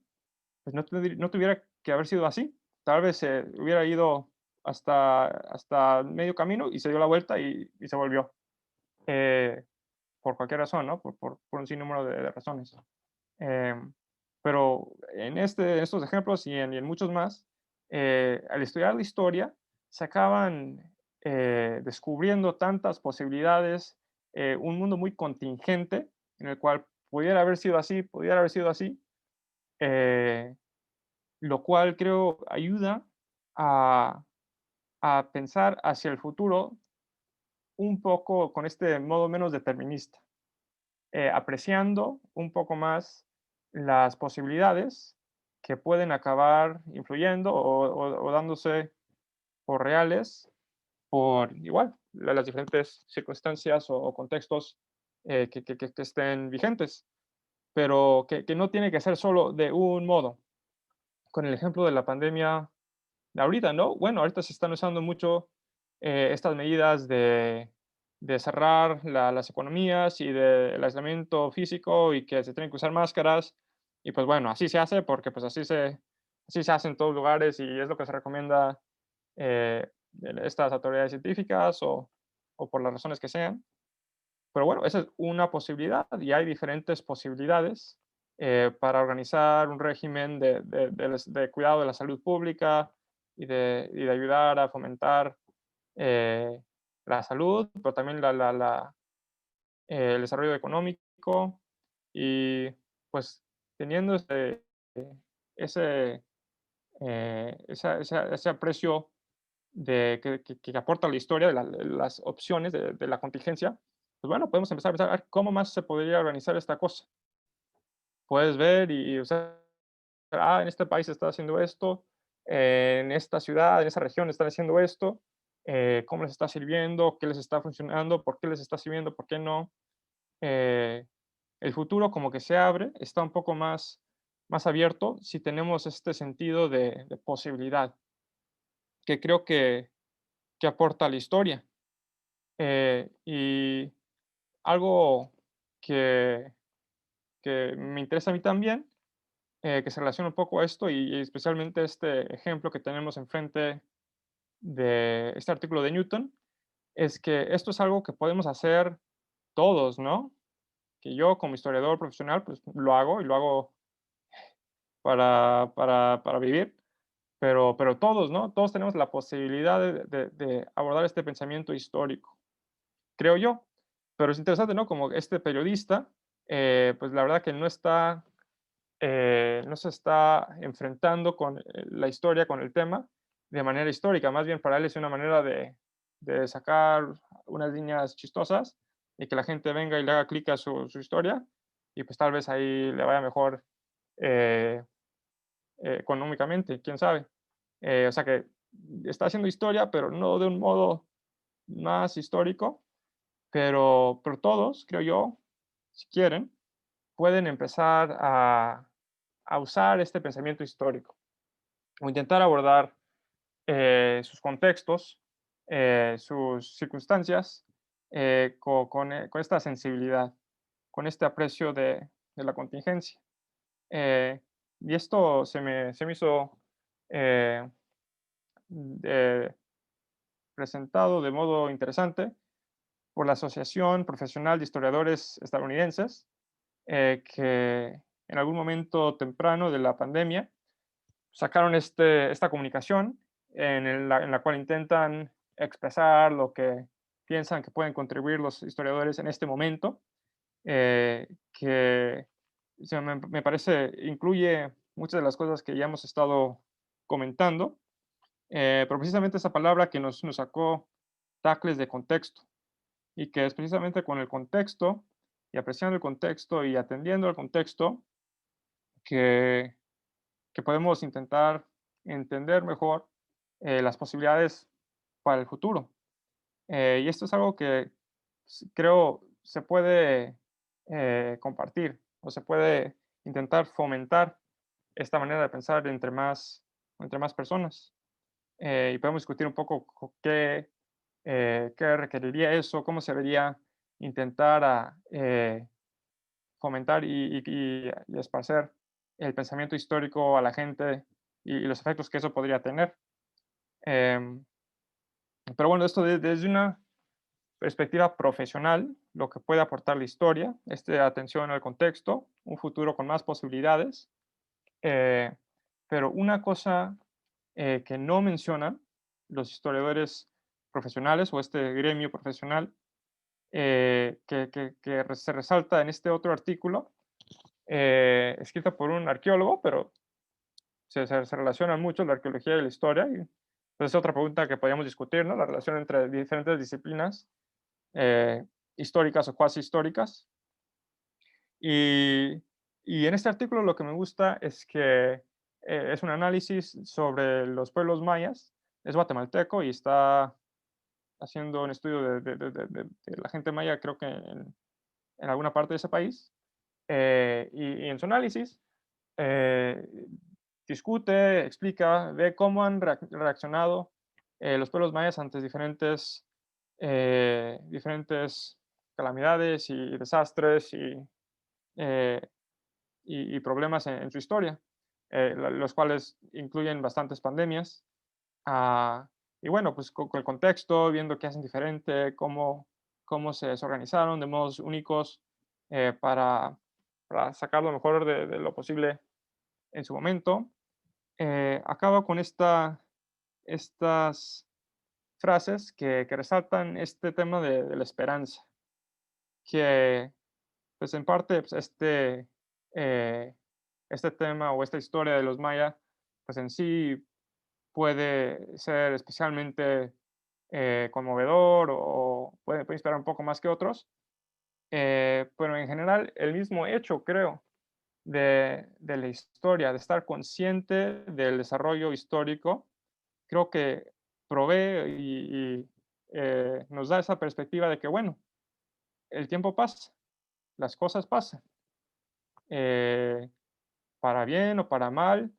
pues no tuviera que haber sido así. Tal vez se hubiera ido hasta medio camino y se dio la vuelta y se volvió. Por cualquier razón, ¿no? Por un sinnúmero de razones. Pero en estos ejemplos y en muchos más, al estudiar la historia, se acaban descubriendo tantas posibilidades, un mundo muy contingente en el cual pudiera haber sido así, pudiera haber sido así, eh, lo cual creo ayuda a, a pensar hacia el futuro un poco con este modo menos determinista, apreciando un poco más las posibilidades que pueden acabar influyendo o dándose por reales, por igual las diferentes circunstancias o contextos que estén vigentes, pero que no tiene que ser solo de un modo. Con el ejemplo de la pandemia de ahorita, ¿no? Bueno, ahorita se están usando mucho estas medidas de cerrar las economías y del aislamiento físico y que se tienen que usar máscaras. Y pues bueno, así se hace porque pues así se hace en todos lugares y es lo que se recomienda estas autoridades científicas o por las razones que sean. Pero bueno, esa es una posibilidad y hay diferentes posibilidades para organizar un régimen de cuidado de la salud pública y de ayudar a fomentar eh, la salud, pero también el desarrollo económico y pues teniendo ese, ese aprecio que aporta la historia de las opciones de la contingencia, pues bueno, podemos empezar a pensar, a ver, ¿cómo más se podría organizar esta cosa? Puedes ver o sea, en este país se está haciendo esto, en esta ciudad, en esa región están haciendo esto, cómo les está sirviendo, qué les está funcionando, por qué les está sirviendo, por qué no. Eh, el futuro como que se abre, está un poco más abierto si tenemos este sentido de posibilidad, que creo que aporta la historia. Y algo que, que me interesa a mí también, que se relaciona un poco a esto y especialmente este ejemplo que tenemos enfrente de este artículo de Newton, es que esto es algo que podemos hacer todos, ¿no? Que yo como historiador profesional, pues lo hago y lo hago para vivir, pero todos, ¿no? Todos tenemos la posibilidad de abordar este pensamiento histórico, creo yo. Pero es interesante, ¿no? Como este periodista, pues la verdad que no se está enfrentando con la historia, con el tema, de manera histórica. Más bien para él es una manera de sacar unas líneas chistosas y que la gente venga y le haga clic a su historia y pues tal vez ahí le vaya mejor eh, económicamente, quién sabe. O sea que está haciendo historia, pero no de un modo más histórico, pero todos, creo yo, si quieren, pueden empezar a usar este pensamiento histórico o intentar abordar sus contextos, sus circunstancias con esta sensibilidad, con este aprecio de la contingencia. Y esto se me hizo eh, eh, presentado de modo interesante por la Asociación Profesional de Historiadores Estadounidenses, que en algún momento temprano de la pandemia sacaron esta comunicación en la cual intentan expresar lo que piensan que pueden contribuir los historiadores en este momento, que me parece incluye muchas de las cosas que ya hemos estado comentando, pero precisamente esa palabra que nos sacó tacles de contexto y que es precisamente con el contexto y apreciando el contexto y atendiendo al contexto que, que podemos intentar entender mejor las posibilidades para el futuro. Y esto es algo que creo se puede compartir o se puede intentar fomentar esta manera de pensar entre más personas. Y podemos discutir un poco qué requeriría eso, cómo se debería intentar fomentar y esparcer el pensamiento histórico a la gente y los efectos que eso podría tener. Pero bueno, esto desde una perspectiva profesional, lo que puede aportar la historia, atención al contexto, un futuro con más posibilidades. Pero una cosa que no mencionan los historiadores profesionales o este gremio profesional, que se resalta en este otro artículo, escrito por un arqueólogo, pero se relacionan mucho la arqueología y la historia. Y es otra pregunta que podríamos discutir, ¿no? La relación entre diferentes disciplinas históricas o cuasi históricas. Y en este artículo lo que me gusta es que es un análisis sobre los pueblos mayas, es guatemalteco y está haciendo un estudio de la gente maya, creo que en alguna parte de ese país. Y en su análisis eh, discute, explica, ve cómo han reaccionado los pueblos mayas ante diferentes calamidades y desastres eh, y problemas en su historia, los cuales incluyen bastantes pandemias. Ah, y bueno, pues con el contexto, viendo qué hacen diferente, cómo se desorganizaron de modos únicos para sacar lo mejor de lo posible en su momento. Acaba con estas frases que resaltan este tema de la esperanza, que pues en parte pues, este tema o esta historia de los mayas, pues en sí puede ser especialmente conmovedor o puede inspirar un poco más que otros, pero en general el mismo hecho, creo, de la historia, de estar consciente del desarrollo histórico, creo que provee y nos da esa perspectiva de que, bueno, el tiempo pasa, las cosas pasan, eh, para bien o para mal,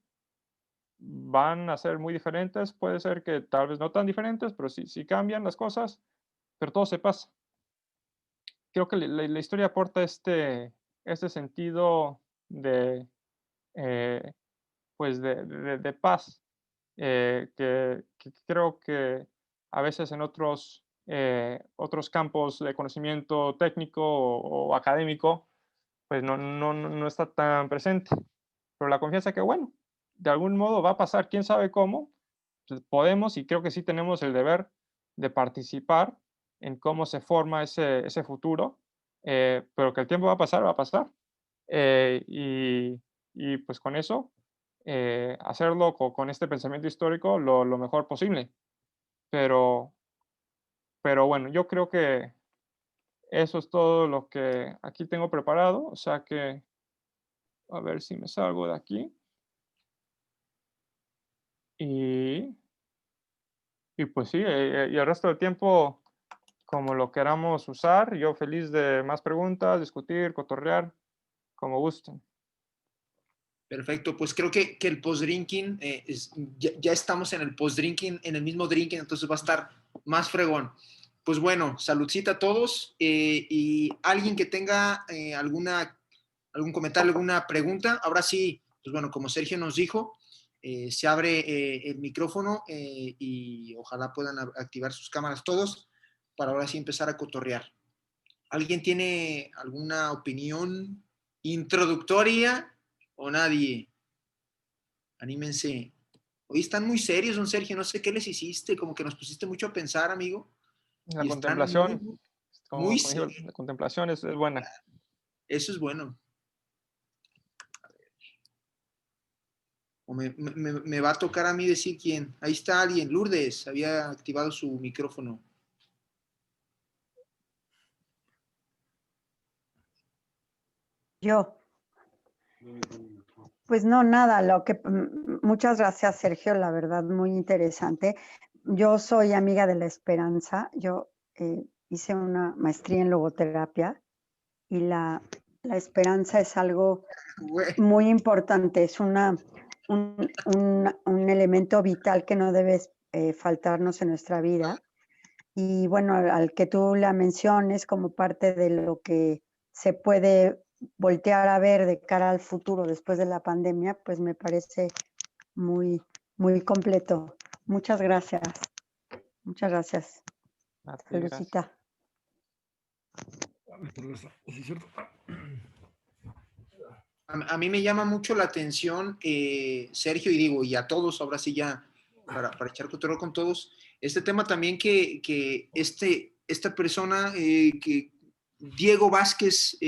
van a ser muy diferentes, puede ser que tal vez no tan diferentes, pero sí cambian las cosas, pero todo se pasa. Creo que la historia aporta este sentido de, eh, pues de paz, que creo que a veces en otros campos de conocimiento técnico o académico, pues no está tan presente. Pero la confianza que, bueno, de algún modo va a pasar, quién sabe cómo, pues podemos y creo que sí tenemos el deber de participar en cómo se forma ese futuro, pero que el tiempo va a pasar, va a pasar. Eh, y, y pues con eso, hacerlo con este pensamiento histórico lo mejor posible. Pero, pero bueno, yo creo que eso es todo lo que aquí tengo preparado, o sea que a ver si me salgo de aquí. Y, y pues sí, y el resto del tiempo, como lo queramos usar, yo feliz de más preguntas, discutir, cotorrear, como gusten. Perfecto, pues creo que el post-drinking, ya estamos en el post-drinking, en el mismo drinking, entonces va a estar más fregón. Pues bueno, saludcita a todos y alguien que tenga algún comentario, alguna pregunta, ahora sí, pues bueno, como Sergio nos dijo, se abre el micrófono y ojalá puedan activar sus cámaras todos para ahora sí empezar a cotorrear. ¿Alguien tiene alguna opinión introductoria o nadie? Anímense. Hoy están muy serios, don Sergio, no sé qué les hiciste, como que nos pusiste mucho a pensar, amigo. La Y están contemplación, muy como digo, serios. la contemplación es buena. Eso es bueno. O me va a tocar a mí decir quién. Ahí está alguien, Lourdes, había activado su micrófono. Yo. Pues no, nada, muchas gracias, Sergio, la verdad, muy interesante. Yo soy amiga de la esperanza, yo hice una maestría en logoterapia y la esperanza es algo muy importante, es un elemento vital que no debe faltarnos en nuestra vida. Y bueno, al que tú la menciones como parte de lo que se puede voltear a ver de cara al futuro después de la pandemia, pues me parece muy, muy completo. Muchas gracias. Muchas gracias. A ti, gracias. Saludcita. A mí me llama mucho la atención, Sergio, y digo, y a todos, ahora sí ya, para echar cotorreo con todos, este tema también que esta persona, que Diego Vázquez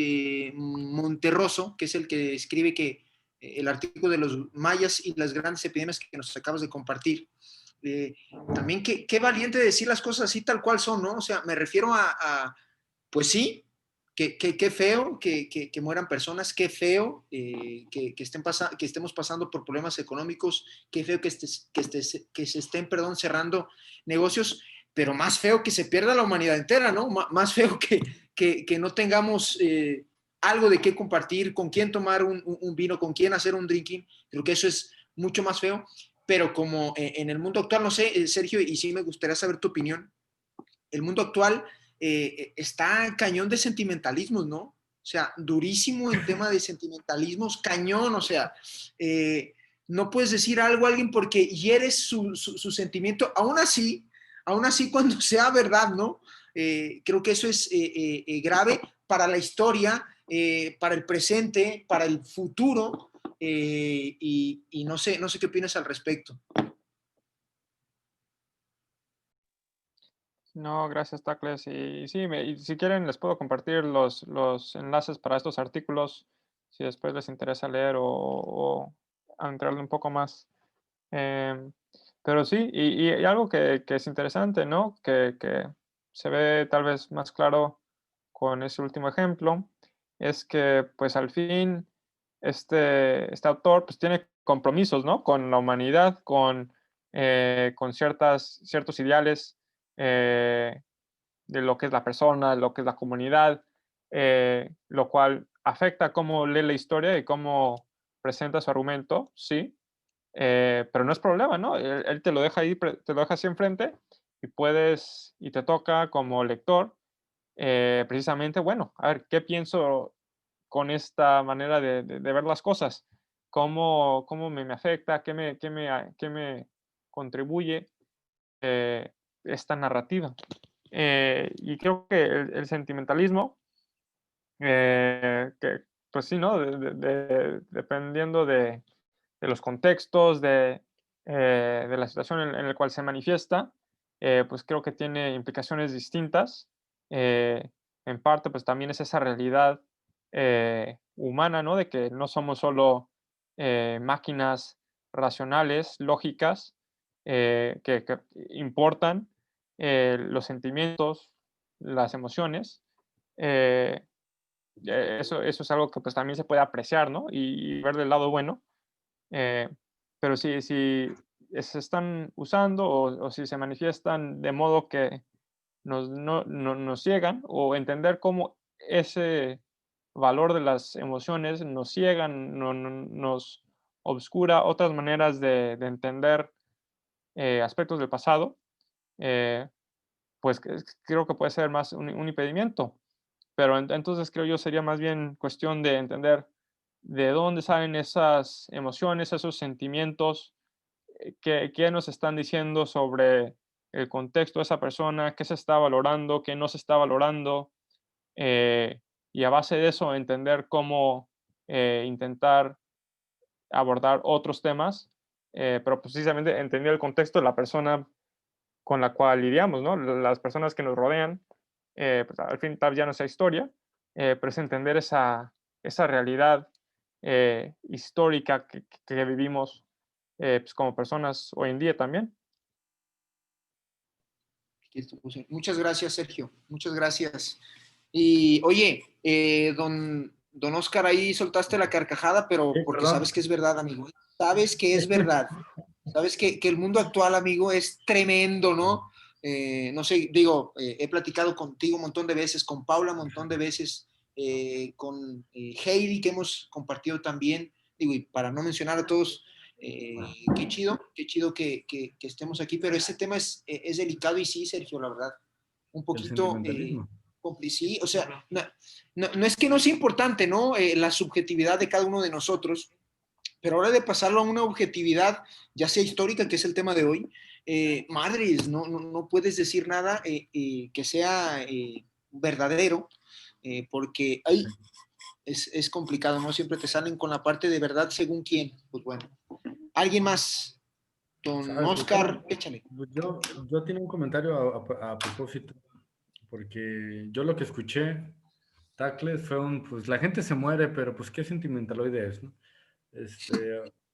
Monterroso, que es el que escribe que el artículo de los mayas y las grandes epidemias que nos acabas de compartir, también qué valiente decir las cosas así tal cual son, ¿no? O sea, me refiero pues sí, qué feo que mueran personas, qué feo que estemos pasando por problemas económicos, qué feo que se estén, cerrando negocios, pero más feo que se pierda la humanidad entera, ¿no? Más feo que no tengamos algo de qué compartir, con quién tomar un vino, con quién hacer un drinking. Creo que eso es mucho más feo, pero como en el mundo actual, no sé, Sergio, y sí me gustaría saber tu opinión, el mundo actual está cañón de sentimentalismos, ¿no? O sea, durísimo en tema de sentimentalismos, cañón, o sea, no puedes decir algo a alguien porque hieres su sentimiento, aún así cuando sea verdad, ¿no? Creo que eso es grave para la historia, para el presente, para el futuro, y no sé qué opinas al respecto. No, gracias, Tacles. Y sí, y si quieren, les puedo compartir los enlaces para estos artículos, si después les interesa leer o entrarle un poco más. Pero sí, y algo que es interesante, ¿no? Que se ve tal vez más claro con ese último ejemplo, es que pues al fin este autor pues tiene compromisos, ¿no? Con la humanidad, con ciertos ideales de lo que es la persona, lo que es la comunidad, lo cual afecta cómo lee la historia y cómo presenta su argumento, sí, pero no es problema, ¿no? Él te lo deja ahí, te lo deja así enfrente y te toca como lector, precisamente, bueno, a ver, ¿qué pienso con esta manera de ver las cosas? ¿Cómo me afecta? ¿Qué me contribuye esta narrativa? Y creo que el sentimentalismo, que pues sí, ¿no? Dependiendo de los contextos, de la situación en la cual se manifiesta, pues creo que tiene implicaciones distintas. En parte, pues también es esa realidad humana, ¿no? De que no somos solo máquinas racionales, lógicas, que importan los sentimientos, las emociones. Eso es algo que pues también se puede apreciar, ¿no? Y ver del lado bueno. Pero si se están usando o si se manifiestan de modo que nos ciegan, o entender cómo ese valor de las emociones nos ciegan, nos obscura otras maneras de entender aspectos del pasado, pues creo que puede ser más un impedimento. Pero entonces creo yo sería más bien cuestión de entender de dónde salen esas emociones, esos sentimientos, qué nos están diciendo sobre el contexto de esa persona, qué se está valorando, qué no se está valorando, y a base de eso entender cómo intentar abordar otros temas, pero precisamente entender el contexto de la persona con la cual lidiamos, ¿no? Las personas que nos rodean, pues al fin tal vez ya no sea historia, pero es entender esa realidad histórica que vivimos pues como personas hoy en día también. Muchas gracias, Sergio. Muchas gracias. Y oye, don Oscar, ahí soltaste la carcajada, pero Sí, porque perdón. sabes que es verdad, amigo. Sabes que es verdad. Sabes que el mundo actual, amigo, es tremendo, ¿no? No sé, digo, he platicado contigo un montón de veces, con Paula un montón de veces, con Heidi, que hemos compartido también, digo, y para no mencionar a todos, qué chido que estemos aquí, pero ese tema es delicado y sí, Sergio, la verdad, un El poquito sentimentalismo. sí, o sea, no es que no sea importante, ¿no? La subjetividad de cada uno de nosotros, pero ahora de pasarlo a una objetividad, ya sea histórica, que es el tema de hoy, madres, no puedes decir nada que sea verdadero, porque ahí es complicado, ¿no? Siempre te salen con la parte de verdad según quién. Pues bueno, ¿alguien más? Don ¿Sabes? Oscar, échale. Yo tenía un comentario a propósito, porque yo lo que escuché, Tacles, fue pues la gente se muere, pero pues qué sentimentaloide es, ¿no?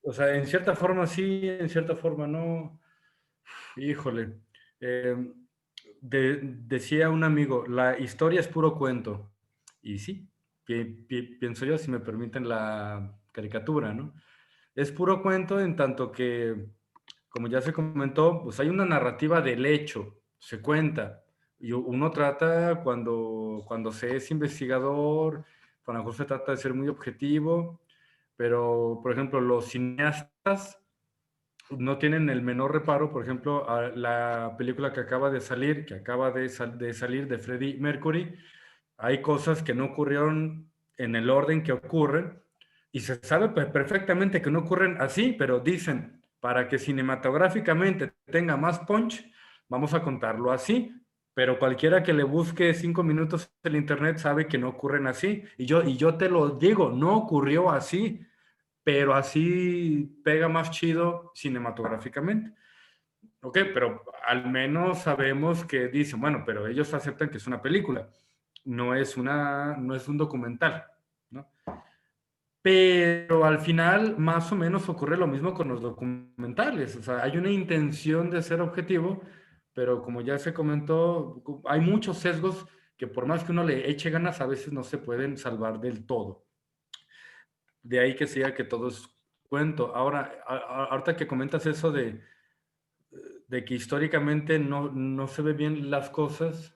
O sea, en cierta forma sí, en cierta forma no. Híjole. Eh, decía un amigo, la historia es puro cuento. Y sí, pienso yo, si me permiten la caricatura, ¿no? Es puro cuento en tanto que, como ya se comentó, pues hay una narrativa del hecho, se cuenta. Y uno trata, cuando se es investigador, a lo mejor se trata de ser muy objetivo, pero, por ejemplo, los cineastas no tienen el menor reparo, por ejemplo, a la película que acaba de salir, de salir de Freddie Mercury, hay cosas que no ocurrieron en el orden que ocurren y se sabe perfectamente que no ocurren así, pero dicen, para que cinematográficamente tenga más punch, vamos a contarlo así, pero cualquiera que le busque 5 minutos en el internet sabe que no ocurren así, y yo te lo digo, no ocurrió así, pero así pega más chido cinematográficamente. Ok, pero al menos sabemos que dicen, bueno, pero ellos aceptan que es una película, no es un documental, ¿no? Pero al final, más o menos ocurre lo mismo con los documentales. O sea, hay una intención de ser objetivo, pero como ya se comentó, hay muchos sesgos que por más que uno le eche ganas, a veces no se pueden salvar del todo. De ahí que sea que todo es cuento. Ahora, ahorita que comentas eso de que históricamente no se ve bien las cosas,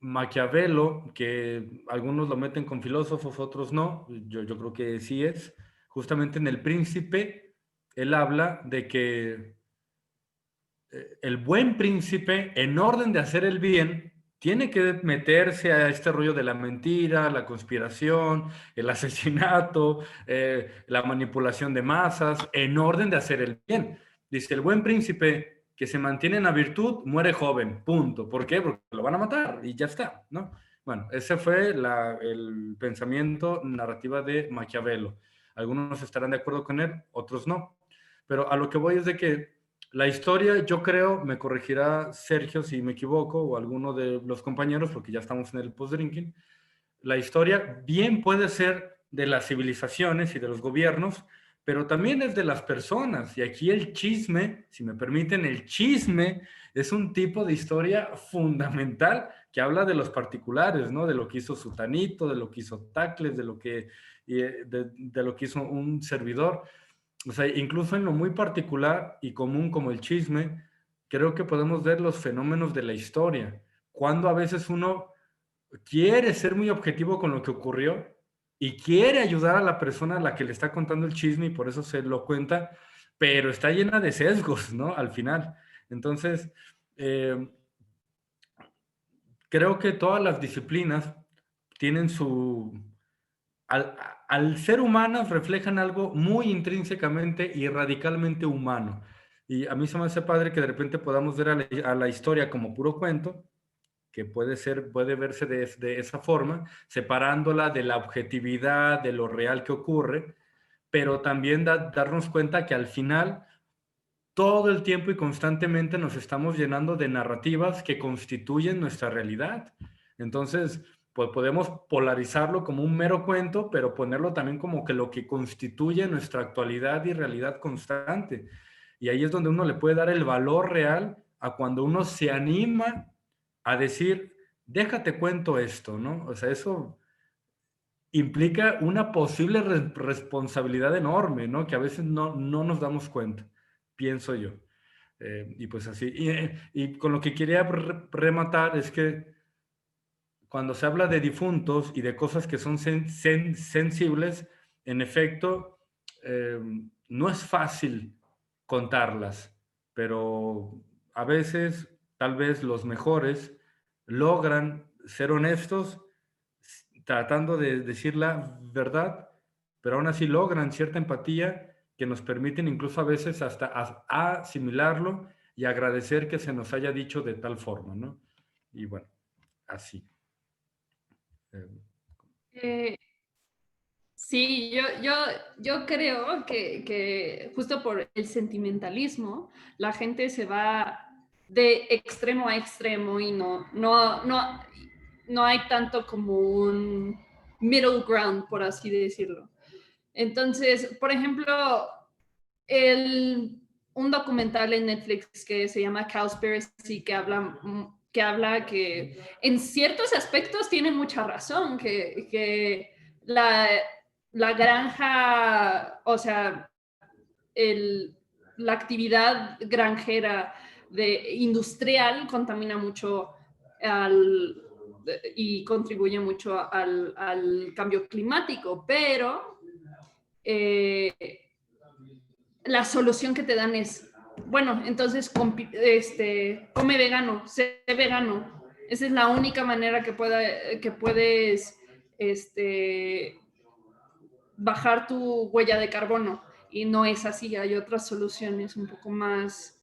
Maquiavelo, que algunos lo meten con filósofos, otros no, yo creo que sí es, justamente en El Príncipe, él habla de que el buen príncipe, en orden de hacer el bien, tiene que meterse a este rollo de la mentira, la conspiración, el asesinato, la manipulación de masas, en orden de hacer el bien. Dice, el buen príncipe que se mantiene en la virtud muere joven, punto. ¿Por qué? Porque lo van a matar y ya está, ¿no? Bueno, ese fue el pensamiento narrativa de Maquiavelo. Algunos estarán de acuerdo con él, otros no. Pero a lo que voy es de que la historia, yo creo, me corregirá Sergio si me equivoco o alguno de los compañeros, porque ya estamos en el post-drinking, la historia bien puede ser de las civilizaciones y de los gobiernos, pero también es de las personas. Y aquí el chisme, si me permiten, el chisme es un tipo de historia fundamental que habla de los particulares, ¿no? De lo que hizo Sutanito, de lo que hizo Tacles, de lo que hizo un servidor. O sea, incluso en lo muy particular y común como el chisme, creo que podemos ver los fenómenos de la historia. Cuando a veces uno quiere ser muy objetivo con lo que ocurrió y quiere ayudar a la persona a la que le está contando el chisme y por eso se lo cuenta, pero está llena de sesgos, ¿no? Al final. Entonces, creo que todas las disciplinas tienen al ser humanas reflejan algo muy intrínsecamente y radicalmente humano. Y a mí se me hace padre que de repente podamos ver a la historia como puro cuento, que puede verse de esa forma, separándola de la objetividad, de lo real que ocurre, pero también darnos cuenta que al final todo el tiempo y constantemente nos estamos llenando de narrativas que constituyen nuestra realidad. Entonces, pues podemos polarizarlo como un mero cuento, pero ponerlo también como que lo que constituye nuestra actualidad y realidad constante. Y ahí es donde uno le puede dar el valor real a cuando uno se anima a decir, déjate cuento esto, ¿no? O sea, eso implica una posible responsabilidad enorme, ¿no? Que a veces no nos damos cuenta, pienso yo. Y pues así. Y con lo que quería rematar es que cuando se habla de difuntos y de cosas que son sensibles, en efecto, no es fácil contarlas, pero a veces, tal vez los mejores logran ser honestos tratando de decir la verdad pero aún así logran cierta empatía que nos permiten incluso a veces hasta asimilarlo y agradecer que se nos haya dicho de tal forma, ¿no? Y bueno, así. Sí, yo creo que justo por el sentimentalismo, la gente se va de extremo a extremo y no hay tanto como un middle ground, por así decirlo. Entonces, por ejemplo, un documental en Netflix que se llama Cowspiracy, que habla que en ciertos aspectos tiene mucha razón, que la granja, o sea, la actividad granjera industrial contamina mucho y contribuye mucho al cambio climático, pero la solución que te dan es, bueno, entonces come vegano, sé vegano. Esa es la única manera que puedes bajar tu huella de carbono. Y no es así, hay otras soluciones un poco más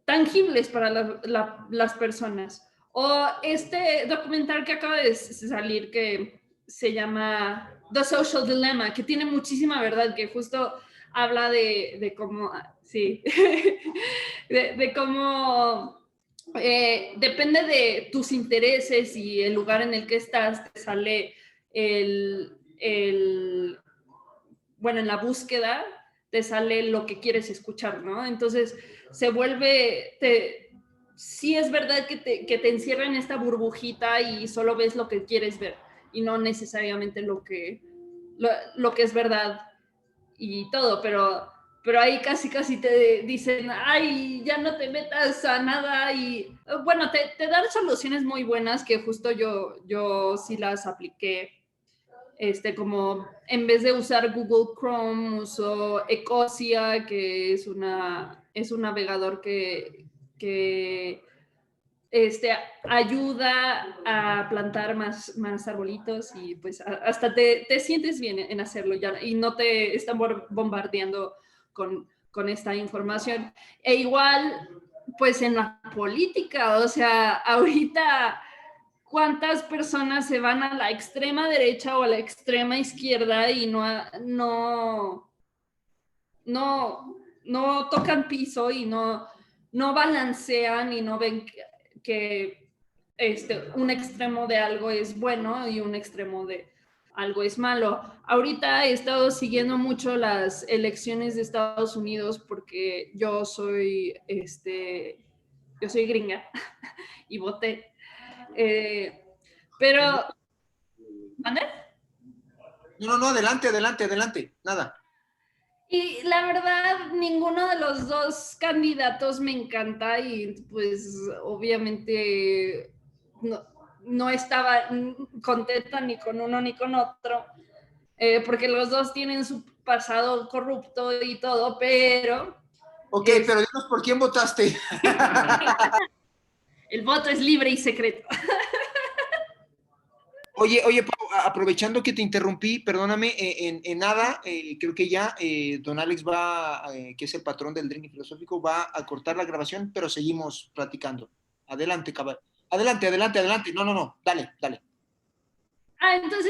tangibles para las personas. O este documental que acaba de salir que se llama The Social Dilemma, que tiene muchísima verdad, que justo habla de cómo, sí, de cómo depende de tus intereses y el lugar en el que estás, te sale bueno, en la búsqueda te sale lo que quieres escuchar, ¿no? Entonces se vuelve, sí es verdad que te encierra en esta burbujita y solo ves lo que quieres ver y no necesariamente lo que es verdad y todo, pero ahí casi te dicen, ay, ya no te metas a nada y bueno, te dan soluciones muy buenas que justo yo sí las apliqué. Como en vez de usar Google Chrome, uso Ecosia, que es un navegador que ayuda a plantar más arbolitos y pues hasta te sientes bien en hacerlo ya y no te están bombardeando con esta información. E igual, pues en la política, o sea, ahorita cuántas personas se van a la extrema derecha o a la extrema izquierda y no tocan piso y no balancean y no ven que un extremo de algo es bueno y un extremo de algo es malo. Ahorita he estado siguiendo mucho las elecciones de Estados Unidos porque yo soy gringa y voté. Pero, ¿mande? No, adelante, nada. Y la verdad, ninguno de los dos candidatos me encanta y pues obviamente no estaba contenta ni con uno ni con otro, porque los dos tienen su pasado corrupto y todo, pero... Ok, pero dinos por quién votaste. El voto es libre y secreto. Oye, Pau, aprovechando que te interrumpí, perdóname, en nada, creo que ya don Alex que es el patrón del Drinking Filosófico, va a cortar la grabación, pero seguimos platicando. Adelante, caballo. Adelante. No, dale. Entonces